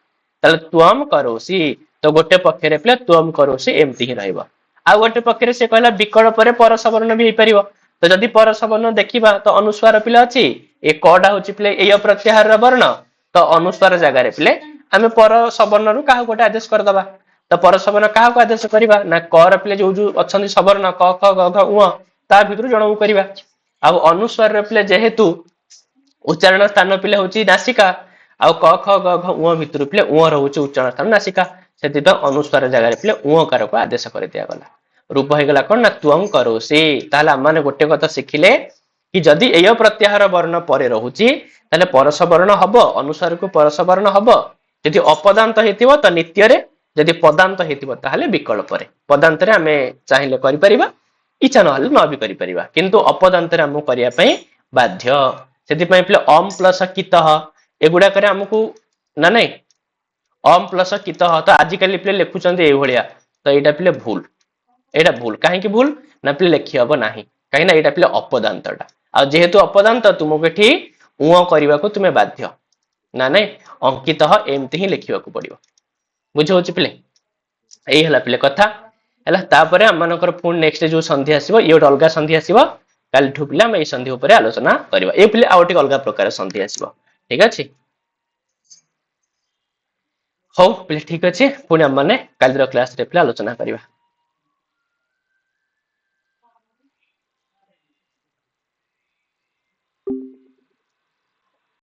ତାହେଲେ ତ୍ୱମ୍ କରୋଷି ତ ଗୋଟେ ପକ୍ଷରେ ପିଲେ ତ୍ୱମ୍ କରୋଷି ଏମିତି ହିଁ ରହିବ। ଆଉ ଗୋଟେ ପକ୍ଷରେ ସେ କହିଲା ବିକଳ୍ପରେ ପରସବର୍ଣ୍ଣ ବି ହେଇପାରିବ। ତ ଯଦି ପରସବର୍ଣ୍ଣ ଦେଖିବା ତ ଅନୁସ୍ୱାର ପିଲେ ଅଛି ଏ କଟା ହଉଛି ପିଲେ ଏୟ ପ୍ରତ୍ୟାହାରର ବର୍ଣ୍ଣ, ତ ଅନୁସ୍ୱାର ଜାଗାରେ ପିଲେ ଆମେ ପରସବର୍ଣ୍ଣରୁ କାହାକୁ ଗୋଟେ ଆଦେଶ କରିଦବା। ତ ପରସବର୍ଣ୍ଣ କାହାକୁ ଆଦେଶ କରିବା ନା କର ପିଲେ ଯୋଉ ଯୋଉ ଅଛନ୍ତି ସବର୍ଣ୍ଣ କ ଖ ଗ ଘ ଙ ତା ଭିତରୁ ଜଣକୁ କରିବା। ଆଉ ଅନୁସ୍ୱାରରେ ପିଲେ ଯେହେତୁ ଉଚ୍ଚାରଣ ସ୍ଥାନ ପିଲେ ହଉଛି ନାସିକା, ଆଉ କ ଖ ଗ ଘ ଙ ଭିତରୁ ପିଲେ ଙ ରହୁଛି ଉଚ୍ଚାରଣ ସ୍ଥାନ ନାସିକା, ସେଥିପାଇଁ ଅନୁସ୍ୱାର ଜାଗାରେ ପିଲେ ଙ କାରକୁ ଆଦେଶ କରିଦିଆଗଲା। ରୂପ ହେଇଗଲା କଣ ନା ତ୍ୱଂ କରୋଷି। ତାହେଲେ ଆମମାନେ ଗୋଟେ କଥା ଶିଖିଲେ କି ଯଦି ଏୟ ପ୍ରତ୍ୟାହାର ବର୍ଣ୍ଣ ପରେ ରହୁଛି ତାହେଲେ ପରସବର୍ଣ୍ଣ ହବ, ଅନୁସ୍ୱାରକୁ ପରସବର୍ଣ୍ଣ ହବ। ଯଦି ଅପଦାନ୍ତ ହେଇଥିବ ତ ନିତ୍ୟରେ, ଯଦି ପଦାନ୍ତ ହେଇଥିବ ତାହେଲେ ବିକଳ୍ପରେ। ପଦାନ୍ତରେ ଆମେ ଚାହିଁଲେ କରିପାରିବା, ଇଚ୍ଛା ନହେଲେ ନ ବି କରିପାରିବା, କିନ୍ତୁ ଅପଦାନ୍ତରେ ଆମକୁ କରିବା ପାଇଁ ବାଧ୍ୟ। ସେଥିପାଇଁ ପିଲେ ଅମ୍ ପ୍ଲସ କିତଃ ଏଗୁଡାକରେ ଆମକୁ ନା ନାଇଁ ଅମ୍ ପ୍ଲସ କିତଃ ତ ଆଜିକାଲି ପିଲେ ଲେଖୁଛନ୍ତି ଏଇଭଳିଆ, ତ ଏଇଟା ପିଲେ ଭୁଲ। ଏଇଟା ଭୁଲ, କାହିଁକି ଭୁଲ ନା ପିଲେ ଲେଖି ହବ ନାହିଁ, କାହିଁକି ନା ଏଇଟା ପିଲେ ଅପଦାନ୍ତଟା। ଆଉ ଯେହେତୁ ଅପଦାନ୍ତ ତୁମକୁ ଏଠି ଙ କରିବାକୁ ତୁମେ ବାଧ୍ୟ। ନା ନାଇଁ ଅଙ୍କିତଃ ଏମିତି ହିଁ ଲେଖିବାକୁ ପଡିବ। ବୁଝି ହଉଛି ପିଲେ? ଏଇ ହେଲା ପିଲେ କଥା ହେଲା। ତାପରେ ଆମମାନଙ୍କର ପୁଣି ନେକ୍ସଟ ଯୋଉ ସନ୍ଧି ଆସିବ ଇଏ ଗୋଟେ ଅଲଗା ସନ୍ଧି ଆସିବ। କାଲିଠୁ ପିଲେ ଆମେ ଏଇ ସନ୍ଧି ଉପରେ ଆଲୋଚନା କରିବା। ଏ ପିଲେ ଆଉ ଟିକେ ଅଲଗା ପ୍ରକାର ସନ୍ଧି ଆସିବ। ଠିକ ଅଛି, ହଉ ପିଲେ ଠିକ ଅଛି, ପୁଣି ଆମମାନେ କାଲିର କ୍ଲାସରେ ପିଲେ ଆଲୋଚନା କରିବା।